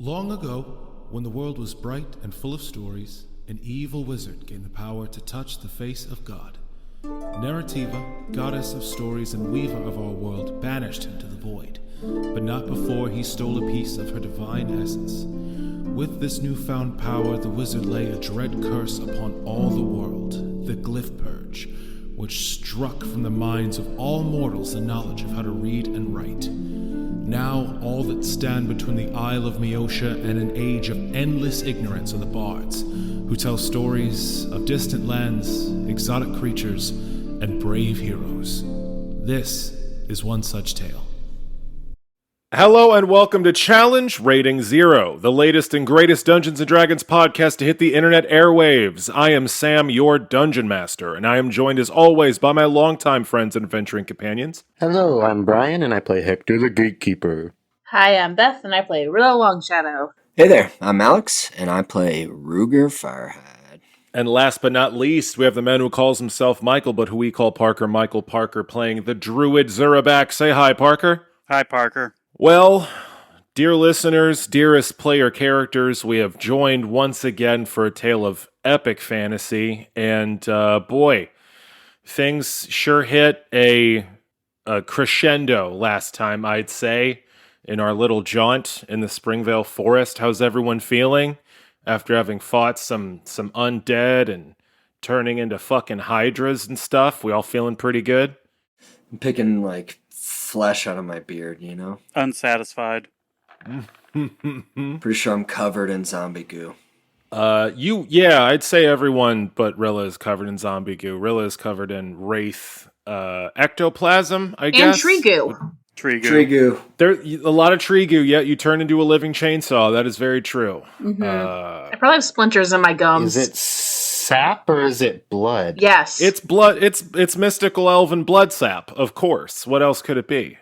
Long ago, when the world was bright and full of stories, an evil wizard gained the power to touch the face of God. Narrativa, goddess of stories and weaver of our world, banished him to the void, but not before he stole a piece of her divine essence. With this newfound power, the wizard lay a dread curse upon all the world, the Glyph Purge, which struck from the minds of all mortals the knowledge of how to read and write. Now, all that stand between the Isle of Meotia and an age of endless ignorance are the bards, who tell stories of distant lands, exotic creatures, and brave heroes. This is one such tale. Hello and welcome to Challenge Rating Zero, the latest and greatest Dungeons & Dragons podcast to hit the internet airwaves. I am Sam, your Dungeon Master, and I am joined as always by my longtime friends and adventuring companions. Hello, I'm Brian, and I play Hektor the Gatekeeper. Hi, I'm Beth, and I play Rilla Longshadow. Hey there, I'm Alex, and I play Ruger Firehide. And last but not least, we have the man who calls himself Michael, but who we call Parker, Michael Parker, playing the druid Zurapak. Say hi, Parker. Hi, Parker. Well, dear listeners, dearest player characters, we have joined once again for a tale of epic fantasy, and boy, things sure hit a crescendo last time, I'd say, in our little jaunt in the Springvale Forest. How's everyone feeling after having fought some undead and turning into fucking hydras and stuff? We all feeling pretty good? I'm picking, flesh out of my beard, you know? Unsatisfied. Pretty sure I'm covered in zombie goo. I'd say everyone but Rilla is covered in zombie goo. Rilla is covered in wraith ectoplasm, I guess. And tree goo. Tree goo. There a lot of tree goo, yet you turn into a living chainsaw. That is very true. Mm-hmm. I probably have splinters in my gums. Is it sap or is it blood? Yes. It's blood. It's mystical elven blood sap, of course. What else could it be?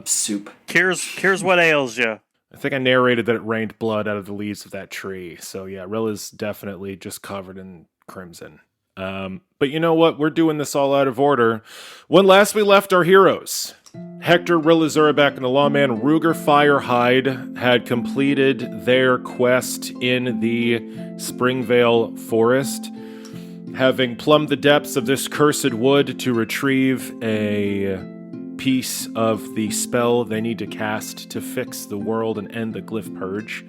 Soup. Cures what ails you. I think I narrated that it rained blood out of the leaves of that tree. So yeah, Rilla's definitely just covered in crimson. But you know what? We're doing this all out of order. When last we left our heroes, Hektor, Rilla, Zurapak, and the lawman Ruger Firehide had completed their quest in the Springvale Forest, having plumbed the depths of this cursed wood to retrieve a piece of the spell they need to cast to fix the world and end the Glyph Purge.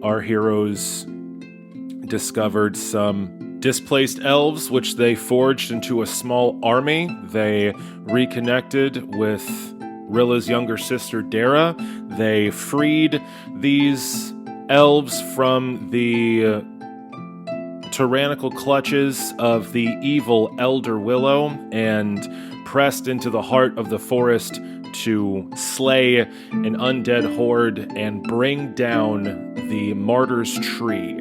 Our heroes discovered some displaced elves, which they forged into a small army. They reconnected with Rilla's younger sister, Dara. They freed these elves from the tyrannical clutches of the evil Elder Willow and pressed into the heart of the forest to slay an undead horde and bring down the Martyr's Tree,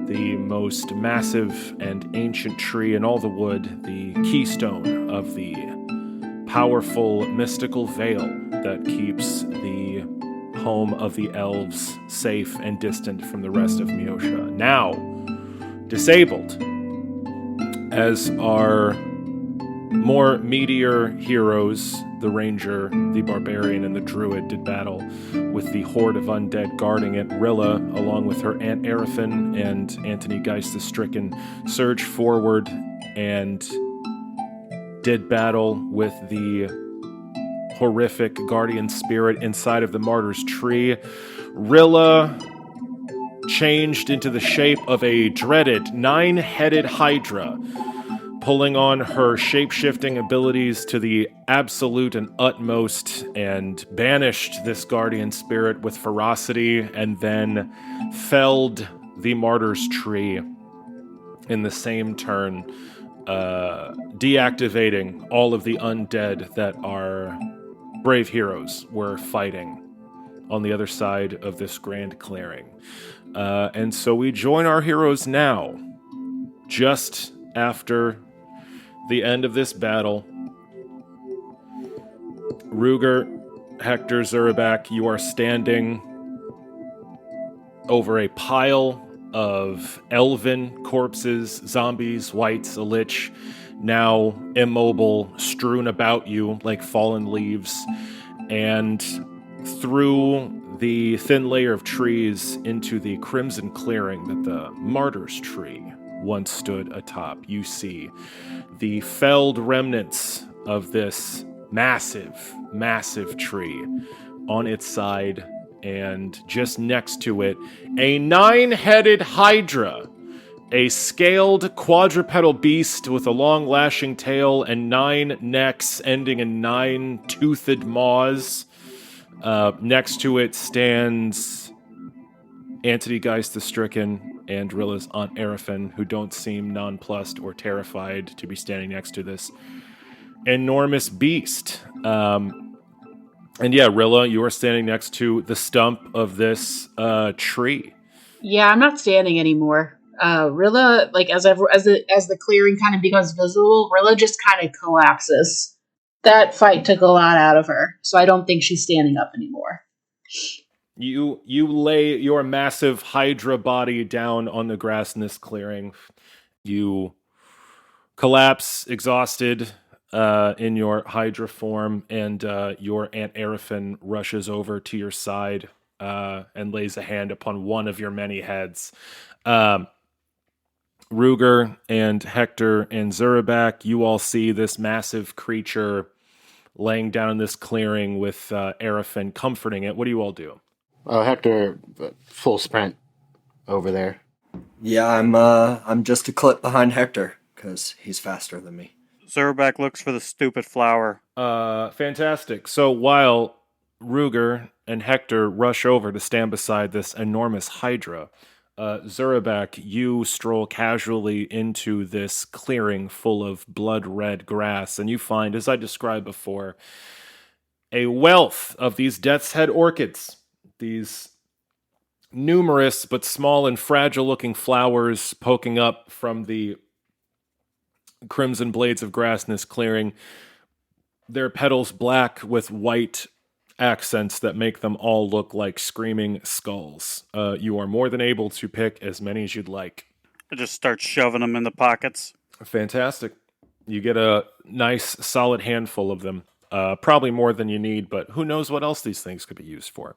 the most massive and ancient tree in all the wood, the keystone of the powerful mystical veil that keeps the home of the elves safe and distant from the rest of Meotia. Now disabled, as our more meatier heroes, the ranger, the barbarian, and the druid, did battle with the horde of undead guarding it. Rilla, along with her Aunt Aerothin and Antony Geist the Stricken, surged forward and did battle with the horrific guardian spirit inside of the Martyr's Tree. Rilla changed into the shape of a dreaded 9-headed hydra, pulling on her shape-shifting abilities to the absolute and utmost, and banished this guardian spirit with ferocity, and then felled the Martyr's Tree in the same turn, deactivating all of the undead that our brave heroes were fighting on the other side of this grand clearing. And so we join our heroes now, just after the end of this battle. Ruger, Hektor, Zurapak, you are standing over a pile of elven corpses, zombies, wights, a lich, now immobile, strewn about you like fallen leaves. And through the thin layer of trees into the crimson clearing that the martyr's tree once stood atop. You see the felled remnants of this massive, massive tree on its side, and just next to it, a 9-headed hydra, a scaled quadrupedal beast with a long lashing tail and 9 necks ending in 9 toothed maws. Next to it stands Antony Geist the Stricken and Rilla's Aunt Arafin, who don't seem nonplussed or terrified to be standing next to this enormous beast. And yeah, Rilla, you are standing next to the stump of this tree. Yeah, I'm not standing anymore. Rilla, like as the clearing kind of becomes visible, Rilla just kind of collapses. That fight took a lot out of her, so I don't think she's standing up anymore. You lay your massive Hydra body down on the grass in this clearing. You collapse, exhausted, in your Hydra form, and your Aunt Arafin rushes over to your side and lays a hand upon one of your many heads. Ruger and Hektor and Zurapak, you all see this massive creature laying down in this clearing with Arafin comforting it. What do you all do? Hector, full sprint over there. Yeah, I'm just a clip behind Hector, because he's faster than me. Zurapak looks for the stupid flower. Fantastic. So while Ruger and Hector rush over to stand beside this enormous hydra, Zurapak, you stroll casually into this clearing full of blood-red grass, and you find, as I described before, a wealth of these death's head orchids. These numerous but small and fragile-looking flowers poking up from the crimson blades of grass in this clearing. Their petals black with white accents that make them all look like screaming skulls. You are more than able to pick as many as you'd like. I just start shoving them in the pockets. Fantastic. You get a nice, solid handful of them. Probably more than you need, but who knows what else these things could be used for.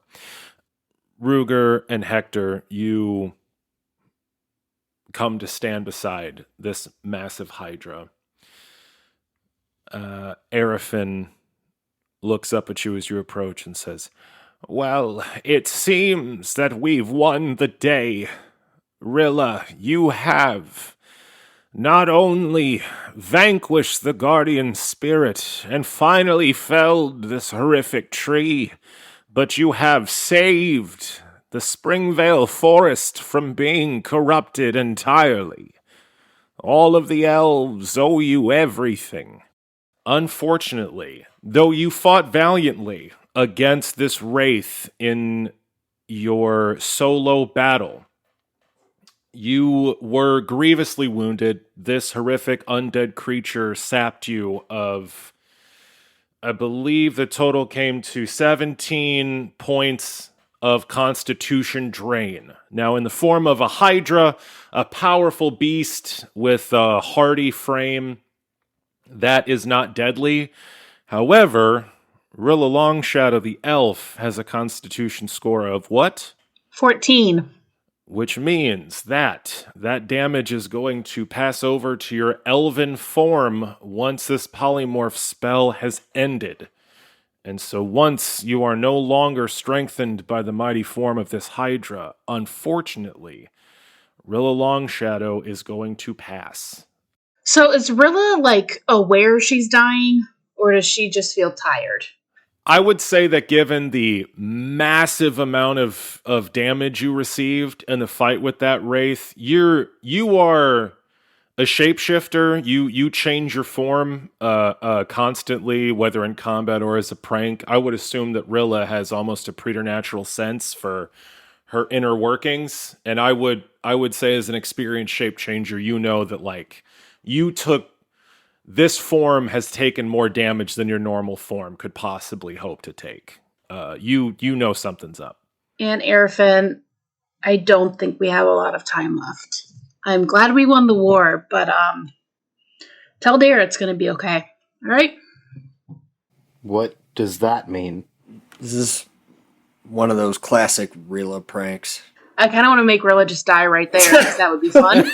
Ruger and Hector, you come to stand beside this massive hydra. Arafin looks up at you as you approach and says, "Well, it seems that we've won the day. Rilla, you have not only vanquished the guardian spirit and finally felled this horrific tree, but you have saved the Springvale Forest from being corrupted entirely. All of the elves owe you everything. Unfortunately, though you fought valiantly against this wraith in your solo battle, you were grievously wounded. This horrific undead creature sapped you of, I believe the total came to 17 points of constitution drain. Now, in the form of a hydra, a powerful beast with a hardy frame, that is not deadly. However, Rilla Longshadow the elf has a constitution score of what? 14. Which means that damage is going to pass over to your elven form once this polymorph spell has ended. And so once you are no longer strengthened by the mighty form of this hydra, unfortunately, Rilla Longshadow is going to pass. So is Rilla, aware she's dying, or does she just feel tired? I would say that given the massive amount of damage you received in the fight with that wraith, you are a shapeshifter. You change your form constantly, whether in combat or as a prank. I would assume that Rilla has almost a preternatural sense for her inner workings, and I would say as an experienced shape changer, you know that you took. This form has taken more damage than your normal form could possibly hope to take. You know something's up. And Arafin, I don't think we have a lot of time left. I'm glad we won the war, but tell Dare it's going to be okay. All right? What does that mean? This is one of those classic Rilla pranks. I kind of want to make Rilla just die right there, because that would be fun.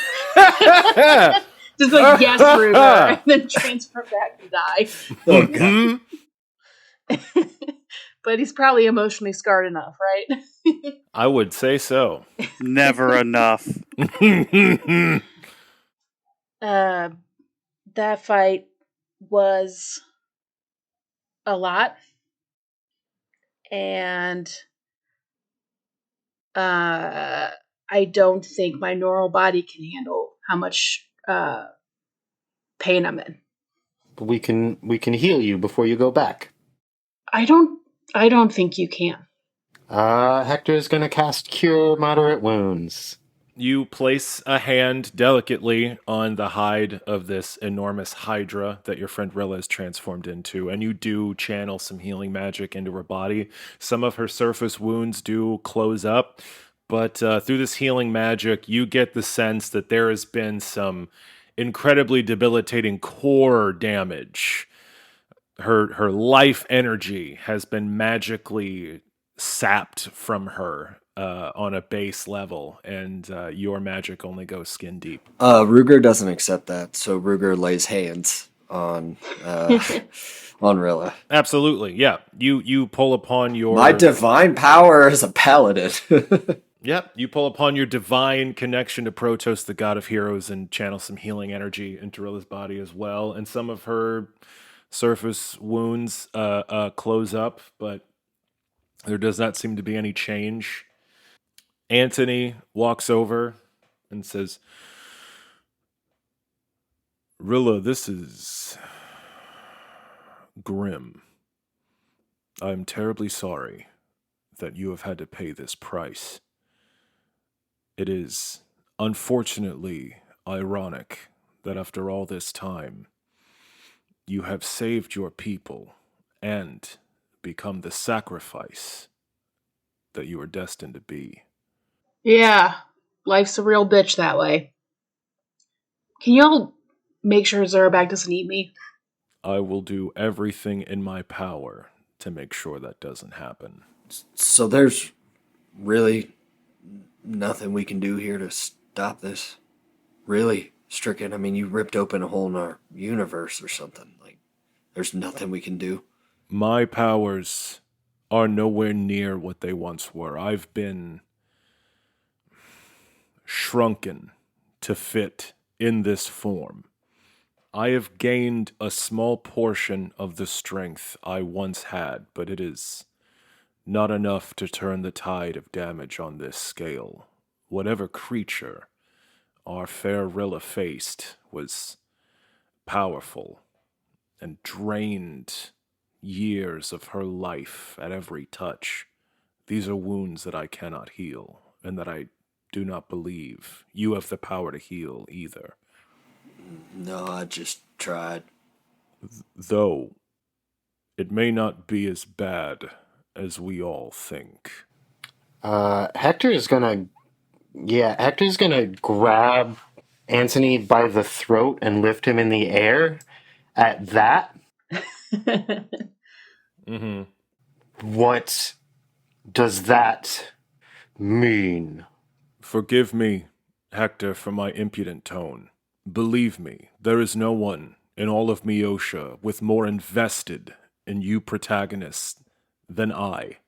Just like, yes, Ruger, and then transfer back and die. Oh, God. But he's probably emotionally scarred enough, right? I would say so. Never enough. That fight was a lot. And I don't think my normal body can handle how much pain I'm in. We can heal you before you go back. I don't think you can. Hector's gonna cast Cure Moderate Wounds. You place a hand delicately on the hide of this enormous hydra that your friend Rilla is transformed into, and you do channel some healing magic into her body. Some of her surface wounds do close up, but through this healing magic, you get the sense that there has been some incredibly debilitating core damage. Her life energy has been magically sapped from her on a base level, and your magic only goes skin deep. Ruger doesn't accept that, so Ruger lays hands on Rilla. Absolutely, yeah. You pull upon your My divine power as a paladin. Yep, you pull upon your divine connection to Protos, the god of heroes, and channel some healing energy into Rilla's body as well. And some of her surface wounds close up, but there does not seem to be any change. Anthony walks over and says, Rilla, this is grim. I'm terribly sorry that you have had to pay this price. It is unfortunately ironic that after all this time, you have saved your people and become the sacrifice that you are destined to be. Yeah, life's a real bitch that way. Can y'all make sure Zurapak doesn't eat me? I will do everything in my power to make sure that doesn't happen. So there's really nothing we can do here to stop this. Really, Stricken. I mean, you ripped open a hole in our universe or something. Like, there's nothing we can do. My powers are nowhere near what they once were. I've been shrunken to fit in this form. I have gained a small portion of the strength I once had, but it is not enough to turn the tide of damage on this scale. Whatever creature our fair Rilla faced was powerful and drained years of her life at every touch. These are wounds that I cannot heal, and that I do not believe you have the power to heal either. No, I just tried. Though, it may not be as bad as we all think. Hector's gonna grab Anthony by the throat and lift him in the air. At that, Mm-hmm. what does that mean? Forgive me, Hector, for my impudent tone. Believe me, there is no one in all of Meosha with more invested in you protagonists than I.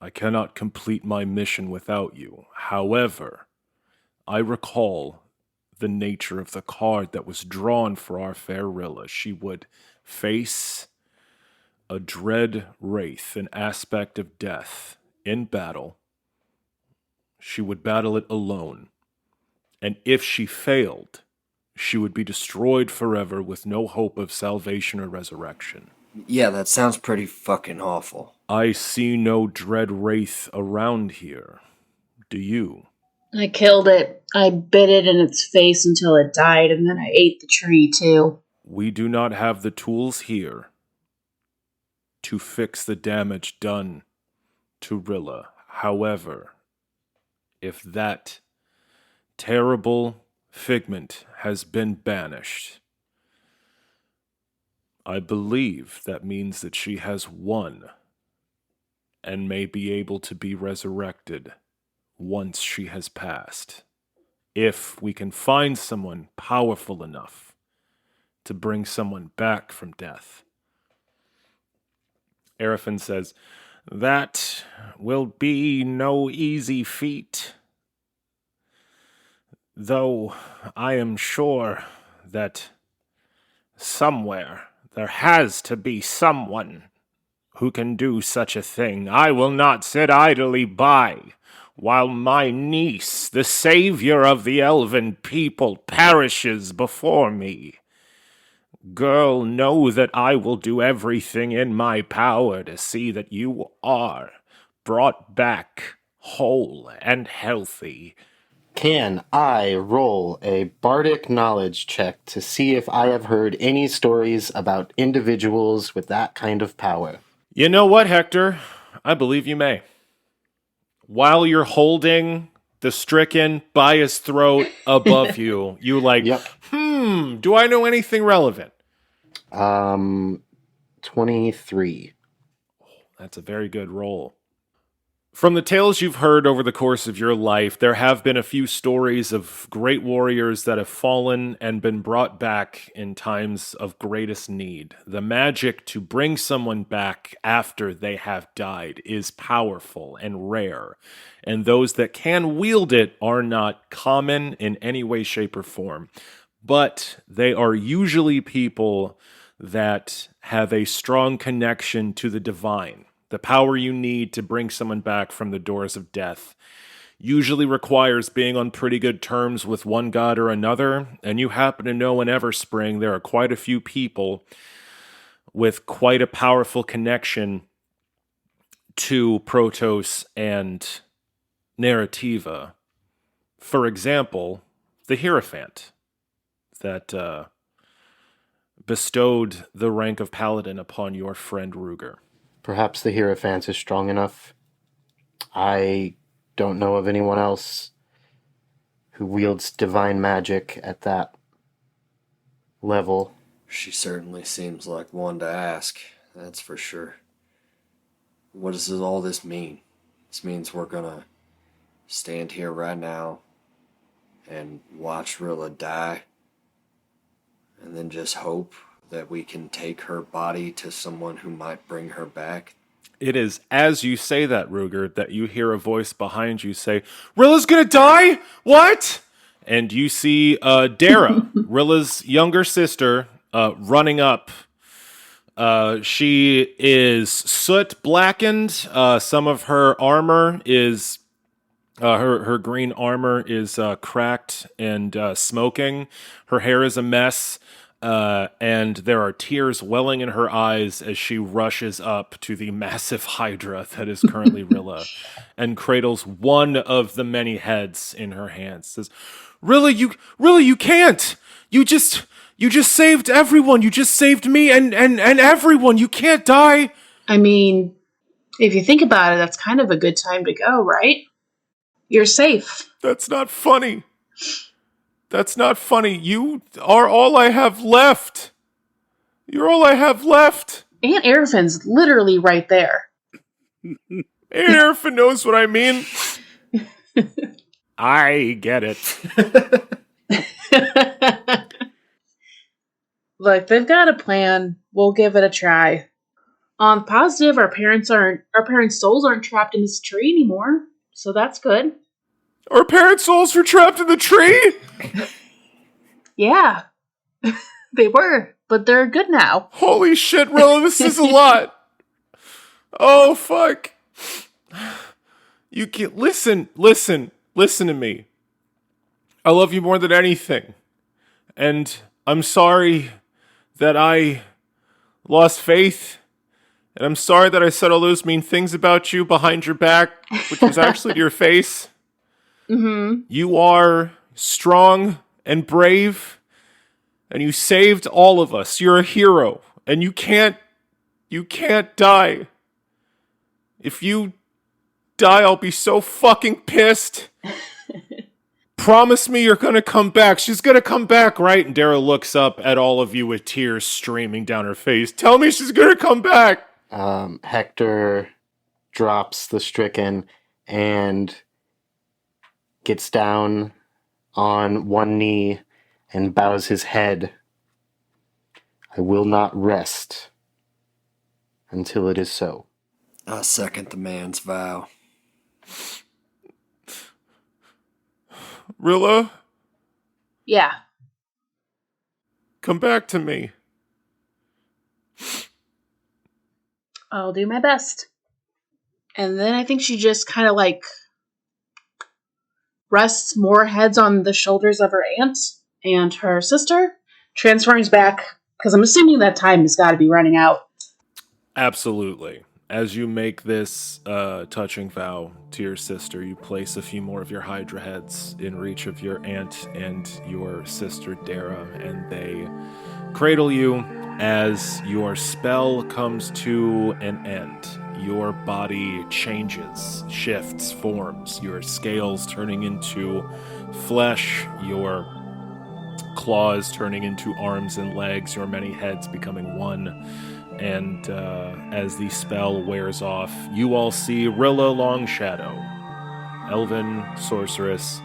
I cannot complete my mission without you. However, I recall the nature of the card that was drawn for our fair Rilla. She would face a dread wraith, an aspect of death, in battle. She would battle it alone. And if she failed, she would be destroyed forever with no hope of salvation or resurrection. Yeah, that sounds pretty fucking awful. I see no dread wraith around here. Do you? I killed it. I bit it in its face until it died, and then I ate the tree, too. We do not have the tools here to fix the damage done to Rilla. However, if that terrible figment has been banished, I believe that means that she has won. and may be able to be resurrected once she has passed. If we can find someone powerful enough to bring someone back from death. Arafin says, "That will be no easy feat, though I am sure that somewhere there has to be someone who can do such a thing. I will not sit idly by while my niece, the savior of the elven people, perishes before me. Girl, know that I will do everything in my power to see that you are brought back whole and healthy." Can I roll a bardic knowledge check to see if I have heard any stories about individuals with that kind of power? You know what, Hector? I believe you may. While you're holding the stricken by his throat above you, you like, Yep. Do I know anything relevant? 23. That's a very good roll. From the tales you've heard over the course of your life, there have been a few stories of great warriors that have fallen and been brought back in times of greatest need. The magic to bring someone back after they have died is powerful and rare, and those that can wield it are not common in any way, shape, or form. But they are usually people that have a strong connection to the divine. The power you need to bring someone back from the doors of death usually requires being on pretty good terms with one god or another, and you happen to know in Everspring there are quite a few people with quite a powerful connection to Protos and Narrativa. For example, the Hierophant that bestowed the rank of Paladin upon your friend Ruger. Perhaps the Hierophant is strong enough. I don't know of anyone else who wields divine magic at that level. She certainly seems like one to ask, that's for sure. What does all this mean? This means we're gonna stand here right now and watch Rilla die, and then just hope that we can take her body to someone who might bring her back. It is as you say that, Ruger, that you hear a voice behind you say, "Rilla's gonna die? What?" And you see Dara, Rilla's younger sister, running up. She is soot blackened. Some of her armor is her green armor is cracked and smoking. Her hair is a mess. And there are tears welling in her eyes as she rushes up to the massive hydra that is currently Rilla and cradles one of the many heads in her hands. Says, Rilla, you can't! You just saved everyone! You just saved me and everyone! You can't die! I mean, if you think about it, that's kind of a good time to go, right? You're safe. That's not funny. That's not funny. You are all I have left. You're all I have left. Aunt Arafin's literally right there. Aunt Arafin knows what I mean. I get it. Look, they've got a plan. We'll give it a try. I'm positive our parents' souls aren't trapped in this tree anymore, so that's good. Our parents' souls were trapped in the tree? Yeah. They were, but they're good now. Holy shit, Rilla, this is a lot. Oh, fuck. You can't... Listen to me. I love you more than anything. And I'm sorry that I lost faith. And I'm sorry that I said all those mean things about you behind your back, which was actually to your face. Mm-hmm. You are strong and brave, and you saved all of us. You're a hero, and you can't die. If you die, I'll be so fucking pissed. Promise me you're gonna come back. She's gonna come back, right? And Dara looks up at all of you with tears streaming down her face. Tell me she's gonna come back. Hector drops the stricken and gets down on one knee and bows his head. I will not rest until it is so. I second the man's vow. Rilla, Yeah. come back to me. I'll do my best. And then I think she just kind of like rests more heads on the shoulders of her aunt and her sister, transforms back, because I'm assuming that time has got to be running out. Absolutely. As you make this touching vow to your sister, you place a few more of your Hydra heads in reach of your aunt and your sister Dara, and they cradle you as your spell comes to an end. Your body changes, shifts, forms, your scales turning into flesh, your claws turning into arms and legs, your many heads becoming one. And as the spell wears off, you all see Rilla Longshadow, elven sorceress,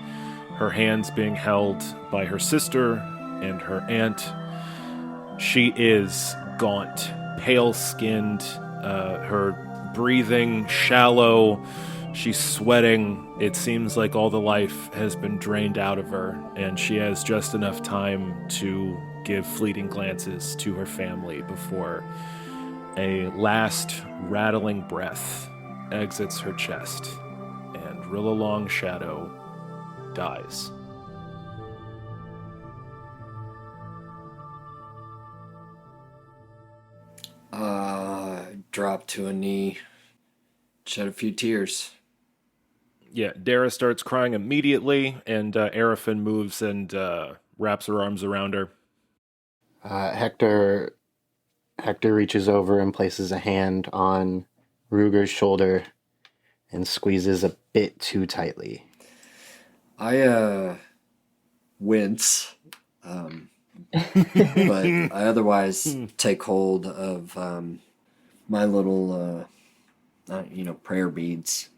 her hands being held by her sister and her aunt. She is gaunt, pale-skinned, her breathing shallow, she's sweating. It seems like all the life has been drained out of her, and she has just enough time to give fleeting glances to her family before a last rattling breath exits her chest, and Rilla Longshadow dies. Drop to a knee, shed a few tears. Yeah, Dara starts crying immediately, and Arafin moves and wraps her arms around her. Hector reaches over and places a hand on Ruger's shoulder and squeezes a bit too tightly. I wince, but I otherwise take hold of my little, prayer beads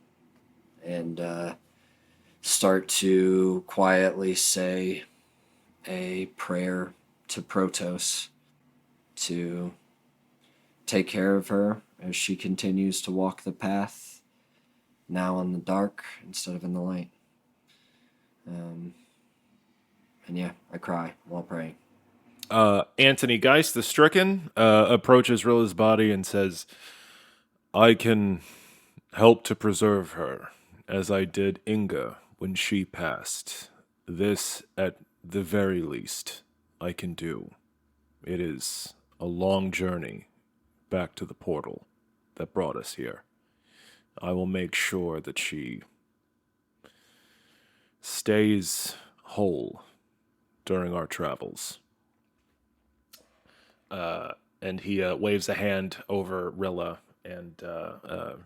and start to quietly say a prayer to Protos to take care of her as she continues to walk the path, now in the dark instead of in the light. And yeah, I cry while praying. Anthony Geist, the stricken, approaches Rilla's body and says, I can help to preserve her, as I did Inga when she passed. This, at the very least, I can do. It is a long journey back to the portal that brought us here. I will make sure that she stays whole during our travels. And he waves a hand over Rilla, and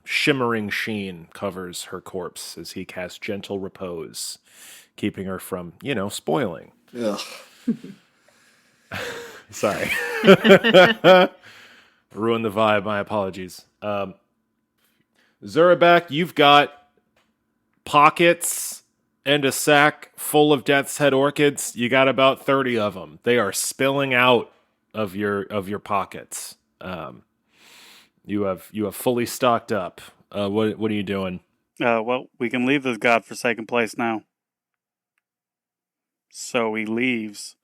shimmering sheen covers her corpse as he casts gentle repose, keeping her from, spoiling. Ugh. Sorry. Ruined the vibe, my apologies. Zurapak, you've got pockets and a sack full of Death's Head orchids. You got about 30 of them. They are spilling out of your pockets. You have fully stocked up. What are you doing? Well, we can leave this godforsaken place now. So he leaves.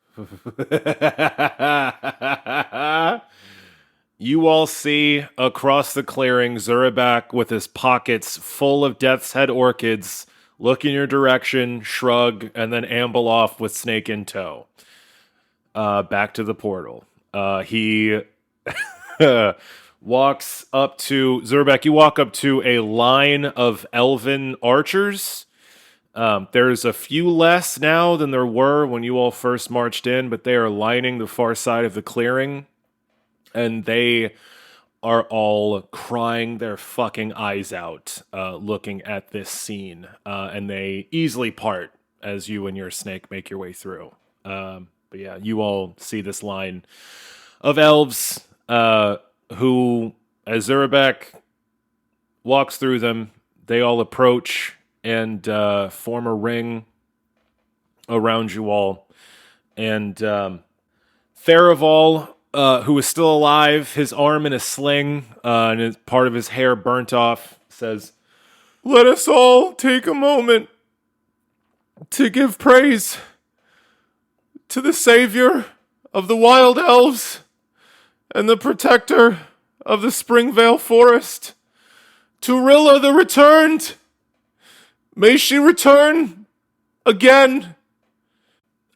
You all see across the clearing Zurapak with his pockets full of Death's Head orchids, look in your direction, shrug, and then amble off with Snake in tow. Back to the portal. He walks up to Zurapak. You walk up to a line of elven archers. There's a few less now than there were when you all first marched in, but they are lining the far side of the clearing, and they are all crying their fucking eyes out, looking at this scene, and they easily part as you and your snake make your way through. But yeah, you all see this line of elves who, as Zurapak walks through them. They all approach and form a ring around you all. And Theraval, who is still alive, his arm in a sling, and part of his hair burnt off, says, "Let us all take a moment to give praise to the savior of the wild elves and the protector of the Springvale Forest, to Rilla the returned. May she return again."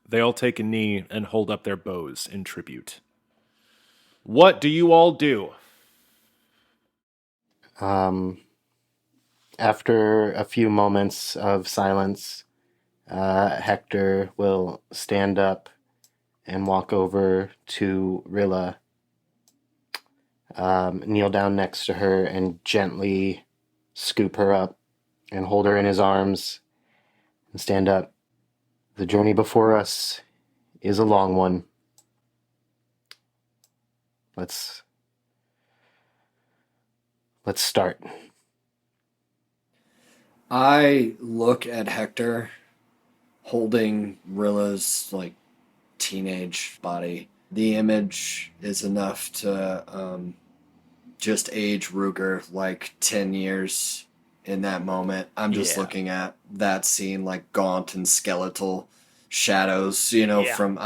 They all take a knee and hold up their bows in tribute. What do you all do? After a few moments of silence, Hector will stand up and walk over to Rilla, kneel down next to her, and gently scoop her up and hold her in his arms and stand up. The journey before us is a long one. Let's start. I look at Hector holding Rilla's teenage body. The image is enough to just age Ruger 10 years in that moment. I'm just looking at that scene, gaunt and skeletal shadows, from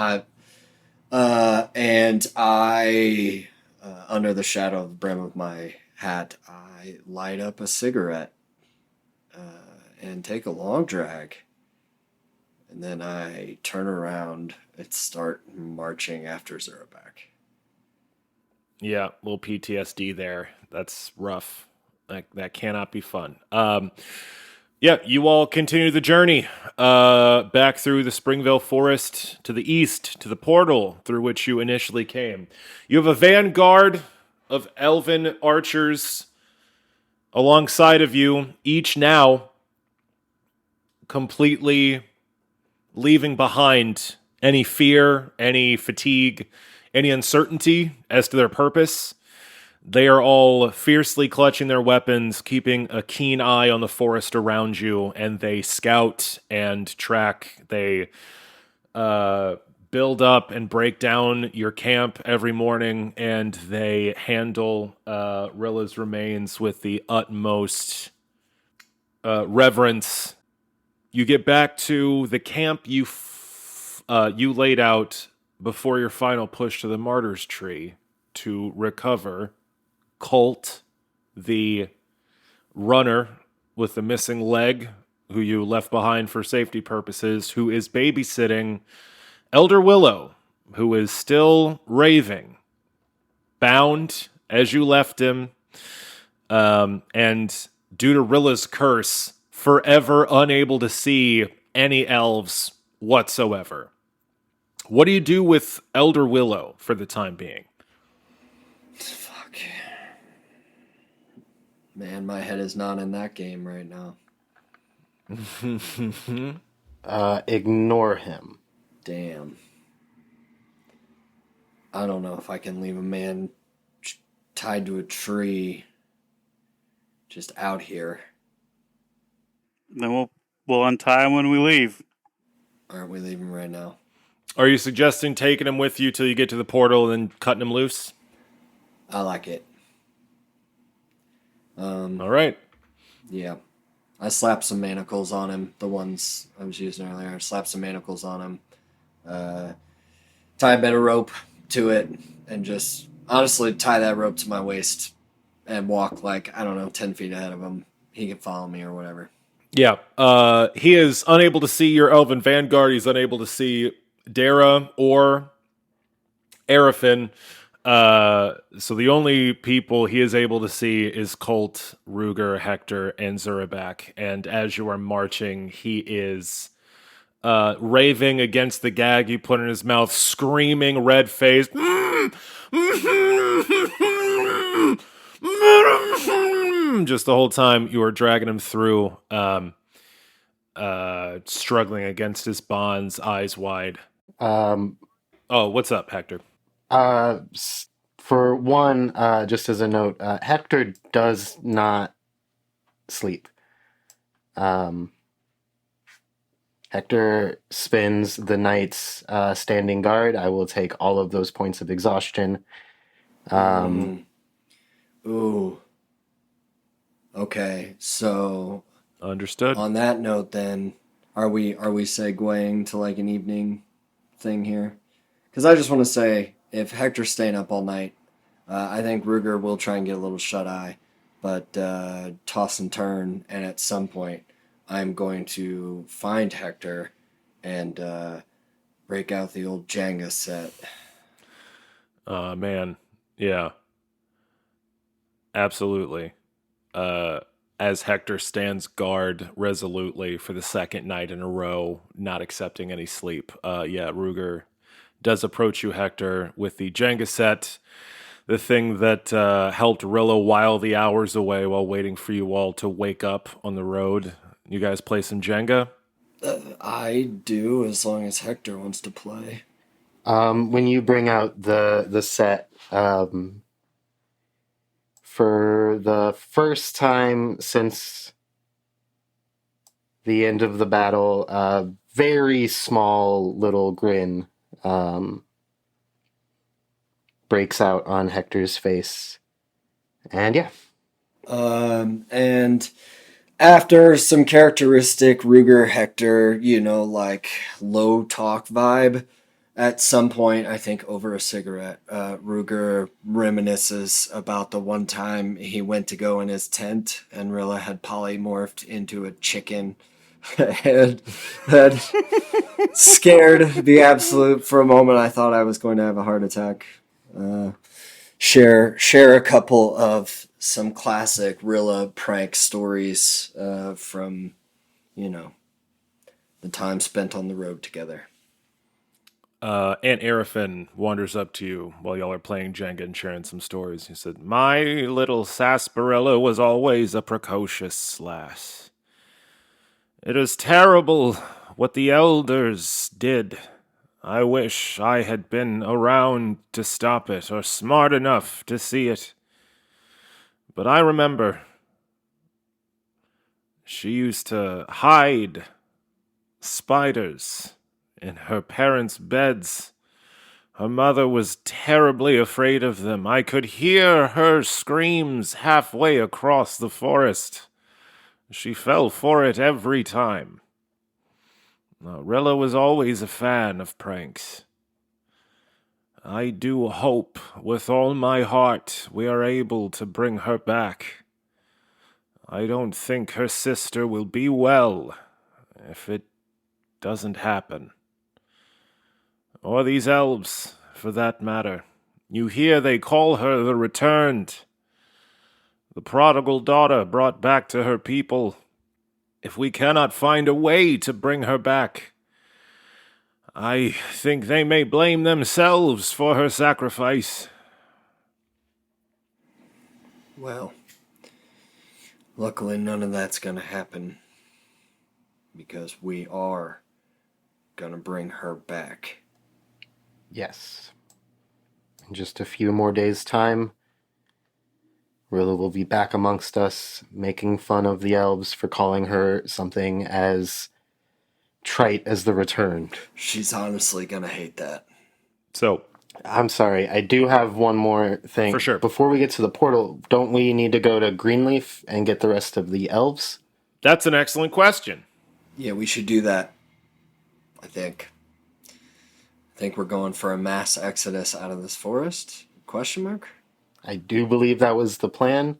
and I under the shadow of the brim of my hat, I light up a cigarette and take a long drag. And then I turn around and start marching after Zurapak. Yeah, a little PTSD there. That's rough. That cannot be fun. Yeah, you all continue the journey back through the Springvale Forest to the east, to the portal through which you initially came. You have a vanguard of elven archers alongside of you, each now completely leaving behind any fear, any fatigue, any uncertainty as to their purpose. They are all fiercely clutching their weapons, keeping a keen eye on the forest around you, and they scout and track. They build up and break down your camp every morning, and they handle Rilla's remains with the utmost reverence. You get back to the camp you laid out before your final push to the Martyr's Tree to recover Colt, the runner with the missing leg, who you left behind for safety purposes, who is babysitting Elder Willow, who is still raving, bound as you left him, and due to Rilla's curse, forever unable to see any elves whatsoever. What do you do with Elder Willow for the time being? Fuck. Man, my head is not in that game right now. Ignore him. Damn. I don't know if I can leave a man tied to a tree just out here. Then we'll untie him when we leave. Aren't we leaving right now? Are you suggesting taking him with you till you get to the portal and then cutting him loose? I like it. All right. Yeah. I slapped some manacles on him, the ones I was using earlier. I slapped some manacles on him. Tie a bit of rope to it, and just honestly tie that rope to my waist and walk 10 feet ahead of him. He can follow me or whatever. Yeah. He is unable to see your elven vanguard. He's unable to see Dara or Arafin. So the only people he is able to see is Colt, Ruger, Hector, and Zurapak. And as you are marching, he is raving against the gag you put in his mouth, screaming, red-faced. Just the whole time you are dragging him through, struggling against his bonds, eyes wide. What's up, Hector? For one, just as a note, Hector does not sleep. Hector spends the nights standing guard. I will take all of those points of exhaustion. Ooh. Okay, so Understood. on that note, then, are we segueing to like an evening thing here? Because I just want to say, if Hector's staying up all night, I think Ruger will try and get a little shut eye, but toss and turn, and at some point, I'm going to find Hector and break out the old Jenga set. Man, yeah, absolutely. As Hector stands guard resolutely for the second night in a row, not accepting any sleep. Ruger does approach you, Hector, with the Jenga set, the thing that helped Rilla while the hours away while waiting for you all to wake up on the road. You guys play some Jenga? I do, as long as Hector wants to play. When you bring out the set, for the first time since the end of the battle, a very small little grin breaks out on Hector's face. And yeah. And after some characteristic Ruger Hector, like low talk vibe, at some point, I think over a cigarette, Ruger reminisces about the one time he went to go in his tent and Rilla had polymorphed into a chicken and that scared the absolute. For a moment, I thought I was going to have a heart attack. Share a couple of some classic Rilla prank stories from, the time spent on the road together. Aunt Arafin wanders up to you while y'all are playing Jenga and sharing some stories. He said, "My little sarsaparilla was always a precocious lass. It is terrible what the elders did. I wish I had been around to stop it, or smart enough to see it. But I remember she used to hide spiders in her parents' beds. Her mother was terribly afraid of them. I could hear her screams halfway across the forest. She fell for it every time. Rilla was always a fan of pranks. I do hope with all my heart we are able to bring her back. I don't think her sister will be well if it doesn't happen. Or these elves, for that matter. You hear they call her the Returned. The prodigal daughter brought back to her people. If we cannot find a way to bring her back, I think they may blame themselves for her sacrifice." Well, luckily none of that's going to happen, because we are going to bring her back. Yes. In just a few more days' time, Rilla will be back amongst us, making fun of the elves for calling her something as trite as the Returned. She's honestly going to hate that. So, I'm sorry, I do have one more thing. For sure. Before we get to the portal, don't we need to go to Greenleaf and get the rest of the elves? that's an excellent question. Yeah, we should do that, I think. I think we're going for a mass exodus out of this forest? Question mark? I do believe that was the plan.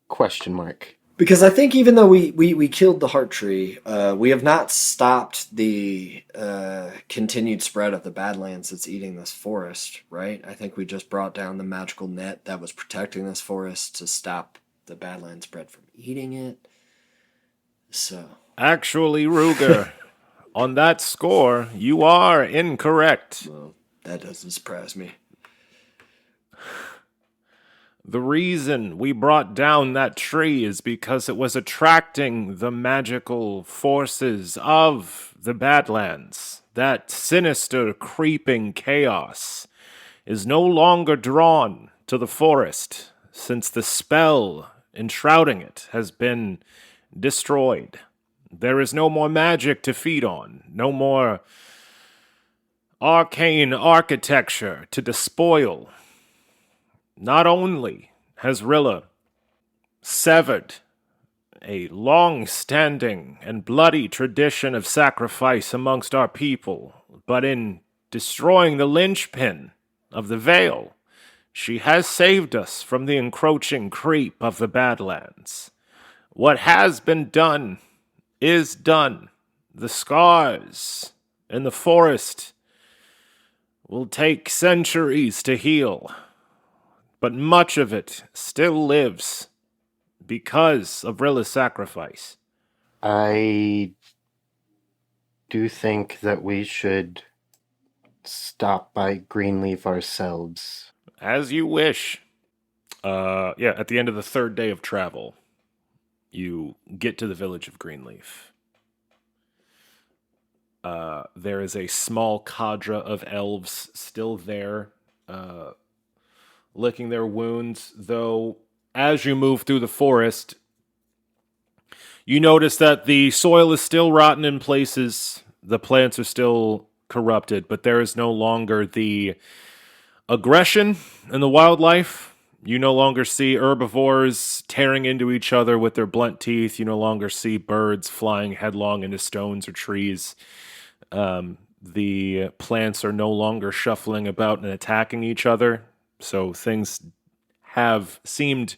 Question mark. Because I think even though we killed the heart tree, we have not stopped the continued spread of the Badlands that's eating this forest, right? I think we just brought down the magical net that was protecting this forest to stop the Badlands spread from eating it. So, Actually, Ruger, on that score, you are incorrect. well, that doesn't surprise me. The reason we brought down that tree is because it was attracting the magical forces of the Badlands. That sinister, creeping chaos is no longer drawn to the forest, since the spell enshrouding it has been destroyed. There is no more magic to feed on, no more arcane architecture to despoil. Not only has Rilla severed a long-standing and bloody tradition of sacrifice amongst our people, but in destroying the linchpin of the Veil, she has saved us from the encroaching creep of the Badlands. What has been done is done. The scars in the forest will take centuries to heal, but much of it still lives because of Rilla's sacrifice. I do think that we should stop by Greenleaf ourselves. As you wish. At the end of the third day of travel, you get to the village of Greenleaf. There is a small cadre of elves still there, licking their wounds, though as you move through the forest, you notice that the soil is still rotten in places, the plants are still corrupted, but there is no longer the aggression in the wildlife. You no longer see herbivores tearing into each other with their blunt teeth. You no longer see birds flying headlong into stones or trees. The plants are no longer shuffling about and attacking each other. So things have seemed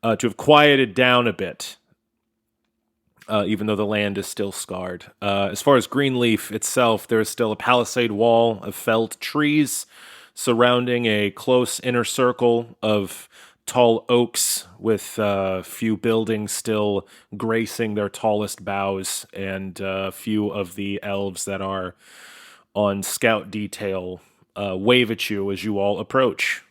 to have quieted down a bit, even though the land is still scarred. As far as Greenleaf itself, there is still a palisade wall of felled trees surrounding a close inner circle of tall oaks with a few buildings still gracing their tallest boughs, and a few of the elves that are on scout detail wave at you as you all approach.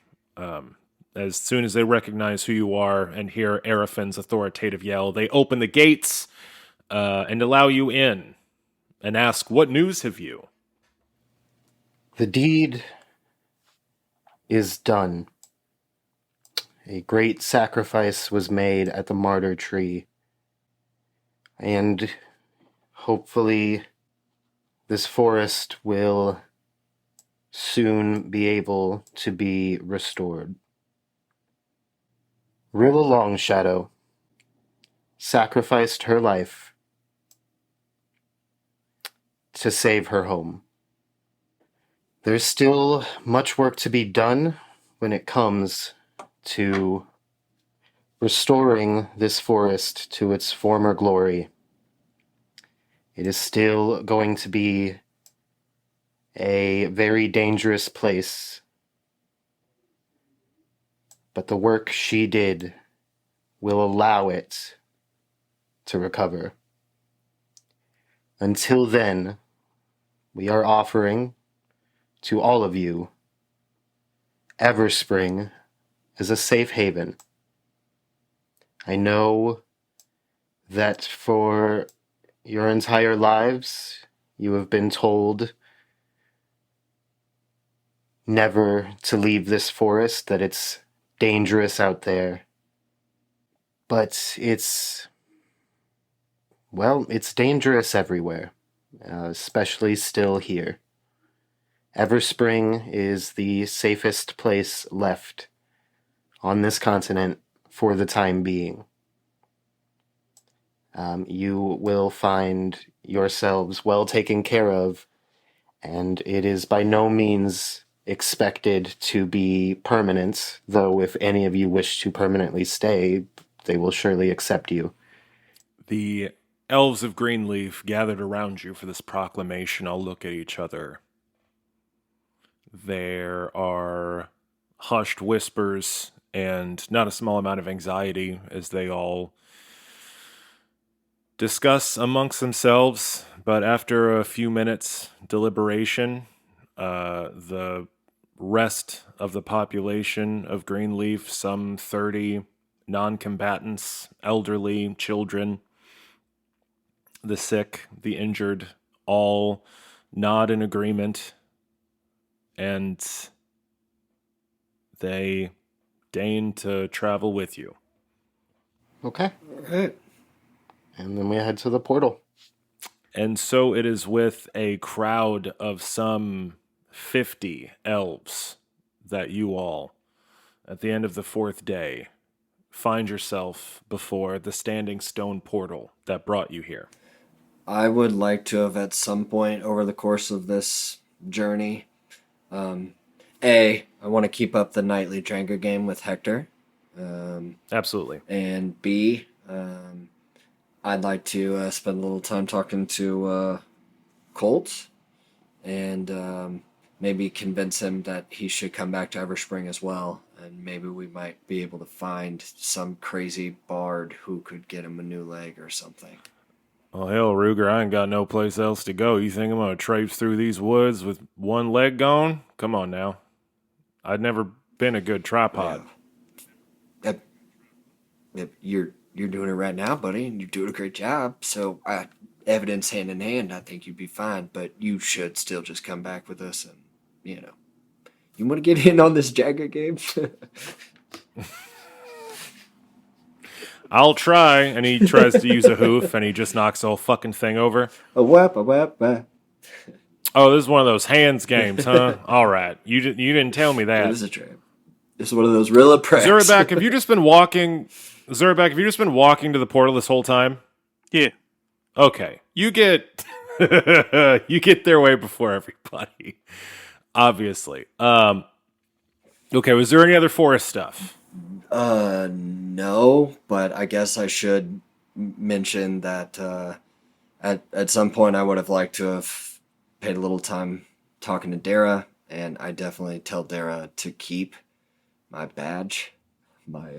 As soon as they recognize who you are and hear Arafin's authoritative yell, they open the gates and allow you in and ask, "What news have you?" The deed is done. A great sacrifice was made at the martyr tree, and hopefully this forest will soon be able to be restored. Rilla Longshadow sacrificed her life to save her home. There's still much work to be done when it comes to restoring this forest to its former glory. It is still going to be a very dangerous place, but the work she did will allow it to recover. Until then, we are offering to all of you Everspring as a safe haven. I know that for your entire lives, you have been told never to leave this forest, that it's dangerous out there. But it's dangerous everywhere, especially still here. Everspring is the safest place left on this continent for the time being. You will find yourselves well taken care of, and it is by no means expected to be permanent, though if any of you wish to permanently stay, they will surely accept you. The elves of Greenleaf gathered around you for this proclamation all look at each other. There are hushed whispers and not a small amount of anxiety as they all discuss amongst themselves, but after a few minutes deliberation, the rest of the population of Greenleaf, some 30 non-combatants, elderly, children, the sick, the injured, all nod in agreement, and they deign to travel with you. Okay. All right. And then we head to the portal. And so it is with a crowd of some 50 elves that you all, at the end of the 4th day, find yourself before the standing stone portal that brought you here. I would like to have at some point over the course of this journey, I want to keep up the nightly Jenga game with Hektor. Absolutely. And B, I'd like to spend a little time talking to Colt and maybe convince him that he should come back to Everspring as well. And maybe we might be able to find some crazy bard who could get him a new leg or something. Well, hell, Ruger, I ain't got no place else to go. You think I'm going to traipse through these woods with one leg gone? Come on now. I'd never been a good tripod. You're doing it right now, buddy, and you're doing a great job. So, evidence hand in hand, I think you'd be fine. But you should still just come back with us, and you want to get in on this Jagger game. I'll try, and he tries to use a hoof, and he just knocks the whole fucking thing over. A whap. Oh, this is one of those hands games, huh? All right. You didn't tell me that. It is a trap. This is one of those Rilla pranks. Zurapak, have you just been walking... Zurapak, have you just been walking to the portal this whole time? Yeah. Okay. You get... you get there way before everybody. Obviously. Okay, was there any other forest stuff? No, but I guess I should mention that at some point I would have liked to have paid a little time talking to Dara, and I definitely tell Dara to keep my badge, my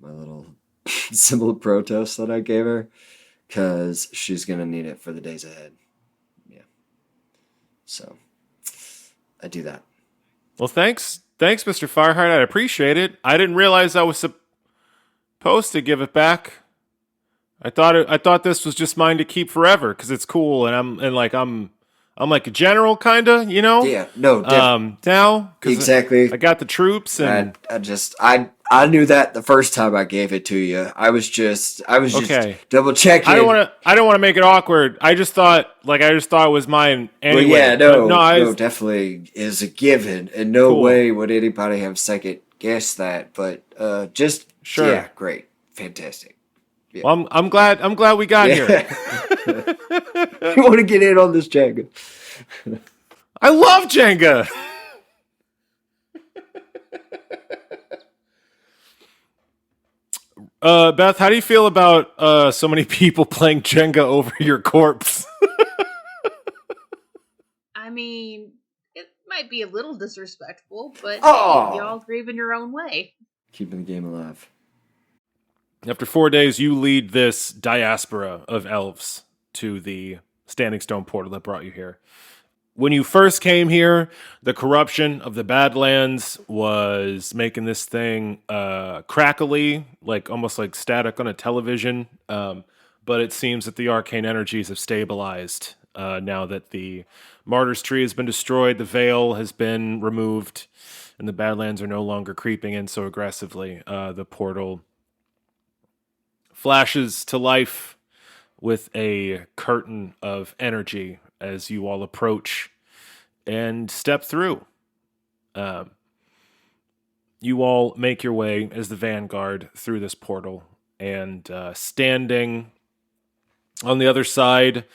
little symbol of Protoss that I gave her, because she's gonna need it for the days ahead. Yeah. So I do that. Well, thanks, Mr. Fireheart. I appreciate it. I didn't realize I was supposed to give it back. I thought this was just mine to keep forever because it's cool, and I'm like a general, kinda, you know. Yeah. No. Now 'cause exactly. I got the troops, and I knew that the first time I gave it to you. I was just Okay. double checking. I don't want to make it awkward. I just thought it was mine anyway. Well, yeah, no, definitely is a given, and no Cool. way would anybody have second guessed that. But just Sure. yeah, great, fantastic. Yeah. Well, I'm glad we got here. You want to get in on this Jenga? I love Jenga. Beth, how do you feel about so many people playing Jenga over your corpse? I mean, it might be a little disrespectful, but Aw. hey, y'all grieve in your own way. Keeping the game alive. After 4 days, you lead this diaspora of elves to the Standing Stone portal that brought you here. When you first came here, the corruption of the Badlands was making this thing crackly, like almost like static on a television. But it seems that the arcane energies have stabilized now that the Martyr's Tree has been destroyed, the veil has been removed, and the Badlands are no longer creeping in so aggressively. The portal flashes to life with a curtain of energy as you all approach and step through. You all make your way as the vanguard through this portal, and standing on the other side,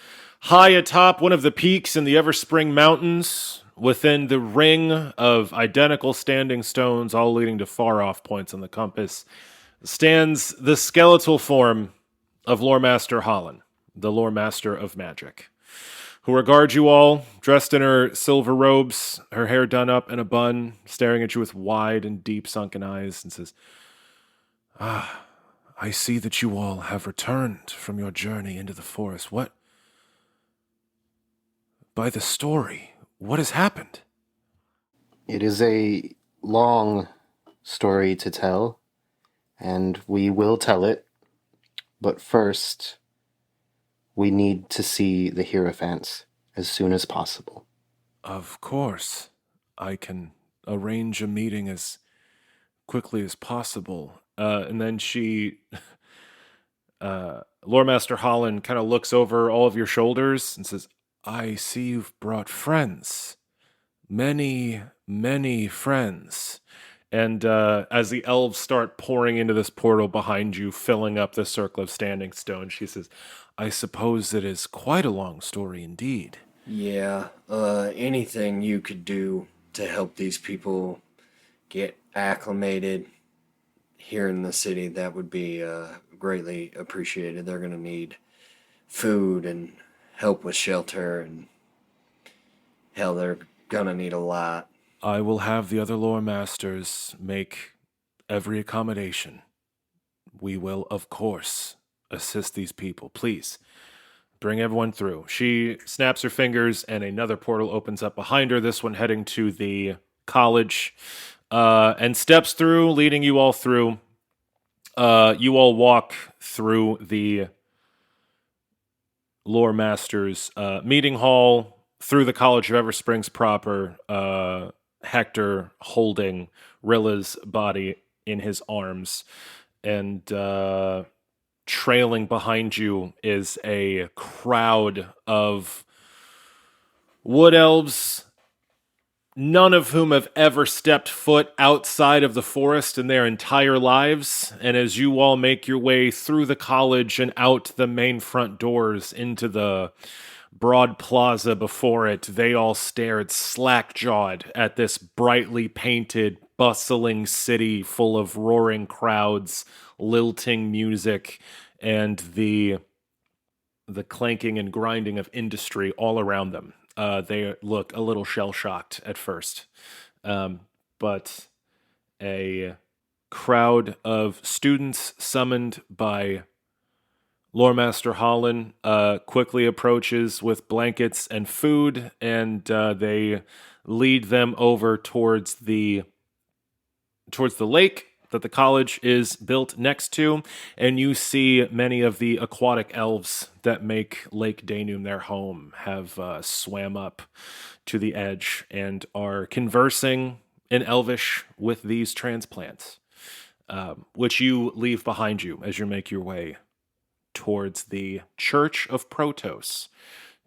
high atop one of the peaks in the Everspring Mountains, within the ring of identical standing stones, all leading to far-off points on the compass, stands the skeletal form of Lore Master Holland, the Lore Master of Magic, who regards you all, dressed in her silver robes, her hair done up in a bun, staring at you with wide and deep sunken eyes, and says, I see that you all have returned from your journey into the forest. What? By the story, what has happened? It is a long story to tell, and we will tell it. But first, we need to see the Hierophants as soon as possible. Of course. I can arrange a meeting as quickly as possible. And then Lore Master Holland kind of looks over all of your shoulders and says, I see you've brought friends. Many, many friends. And as the elves start pouring into this portal behind you, filling up the circle of standing stone, she says, I suppose it is quite a long story indeed. Yeah, anything you could do to help these people get acclimated here in the city, that would be greatly appreciated. They're going to need food and help with shelter, and hell, they're going to need a lot. I will have the other lore masters make every accommodation. We will, of course, assist these people. Please, bring everyone through. She snaps her fingers, and another portal opens up behind her, this one heading to the college, and steps through, leading you all through. You all walk through the lore master's meeting hall, through the College of Eversprings proper, Hektor holding Rilla's body in his arms, and trailing behind you is a crowd of wood elves, none of whom have ever stepped foot outside of the forest in their entire lives. And as you all make your way through the college and out the main front doors into the broad plaza before it, they all stared slack-jawed at this brightly painted, bustling city full of roaring crowds, lilting music, and the clanking and grinding of industry all around them. They look a little shell-shocked at first. But a crowd of students summoned by Lore Master Holland quickly approaches with blankets and food, and they lead them over towards the lake that the college is built next to, and you see many of the aquatic elves that make Lake Danum their home have swam up to the edge and are conversing in Elvish with these transplants, which you leave behind you as you make your way towards the Church of Protos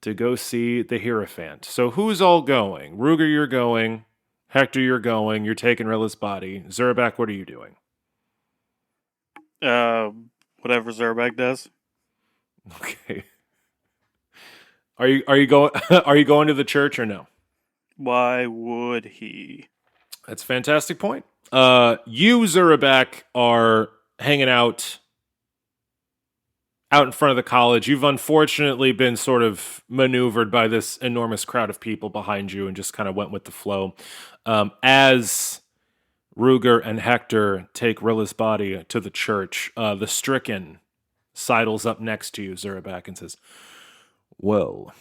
to go see the Hierophant. So who's all going? Ruger, you're going. Hektor, you're going. You're taking Rilla's body. Zurapak, what are you doing? Whatever Zurapak does. Okay. Are you going? Are you going to the church or no? Why would he? That's a fantastic point. You, Zurapak, are hanging out in front of the college. You've unfortunately been sort of maneuvered by this enormous crowd of people behind you and just kind of went with the flow. As Ruger and Hektor take Rilla's body to the church, the stricken sidles up next to you, Zurapak, and says, well,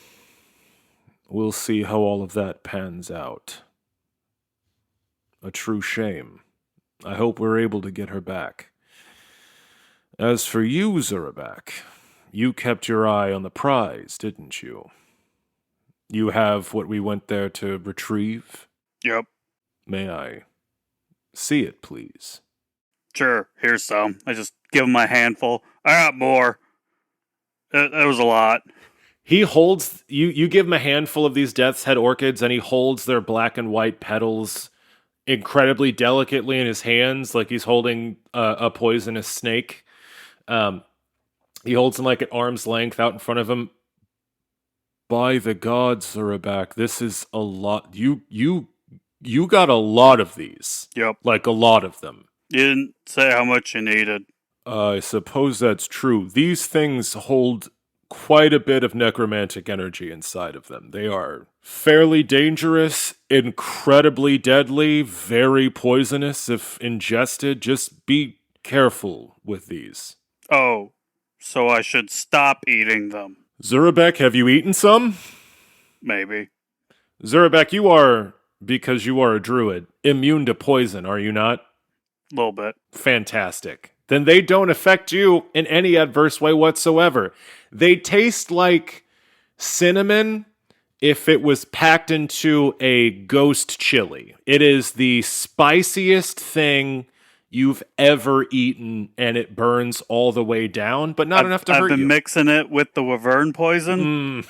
we'll see how all of that pans out. A true shame. I hope we're able to get her back. As for you, Zurapak, you kept your eye on the prize, didn't you? You have what we went there to retrieve? Yep. May I see it, please? Sure, here's some. I just give him a handful. I got more. That was a lot. He holds, you give him a handful of these death's head orchids, and he holds their black and white petals incredibly delicately in his hands, like he's holding a poisonous snake. He holds them like at arm's length out in front of him. By the gods, Zurapak, this is a lot. You got a lot of these. Yep. Like a lot of them. You didn't say how much you needed. I suppose that's true. These things hold quite a bit of necromantic energy inside of them. They are fairly dangerous, incredibly deadly, very poisonous if ingested. Just be careful with these. Oh, so I should stop eating them. Zurapak, have you eaten some? Maybe. Zurapak, you are, because you are a druid, immune to poison, are you not? A little bit. Fantastic. Then they don't affect you in any adverse way whatsoever. They taste like cinnamon if it was packed into a ghost chili. It is the spiciest thing you've ever eaten, and it burns all the way down, but not enough to hurt you. I've been mixing it with the wyvern poison.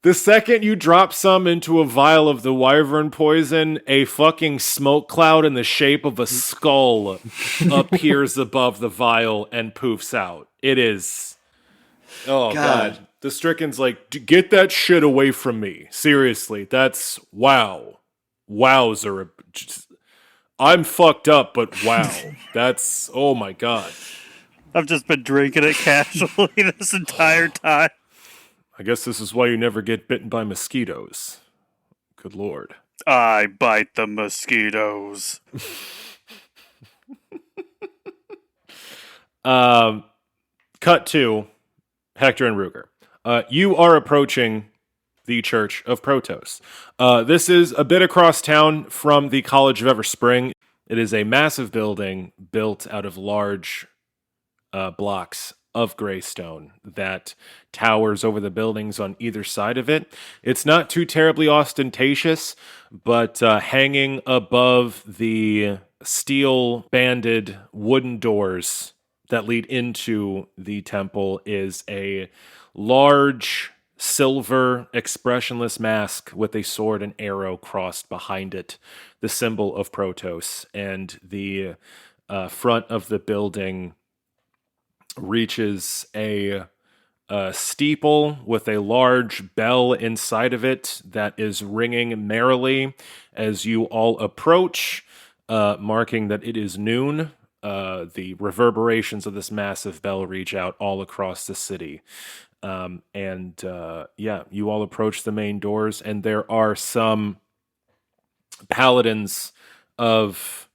The second you drop some into a vial of the wyvern poison, a fucking smoke cloud in the shape of a skull appears above the vial and poofs out. It is... Oh, God. The Stricken's like, get that shit away from me. Seriously, that's... Wow. Wowzer. I'm fucked up, but wow. That's... Oh, my God. I've just been drinking it casually this entire time. I guess this is why you never get bitten by mosquitoes. Good Lord. I bite the mosquitoes. Cut to Hektor and Ruger. You are approaching the Church of Protos. This is a bit across town from the College of Everspring. It is a massive building built out of large blocks of gray stone that towers over the buildings on either side of it. It's not too terribly ostentatious, but hanging above the steel-banded wooden doors that lead into the temple is a large silver expressionless mask with a sword and arrow crossed behind it, the symbol of Protos, and the front of the building reaches a steeple with a large bell inside of it that is ringing merrily as you all approach, marking that it is noon. The reverberations of this massive bell reach out all across the city. You all approach the main doors, and there are some paladins of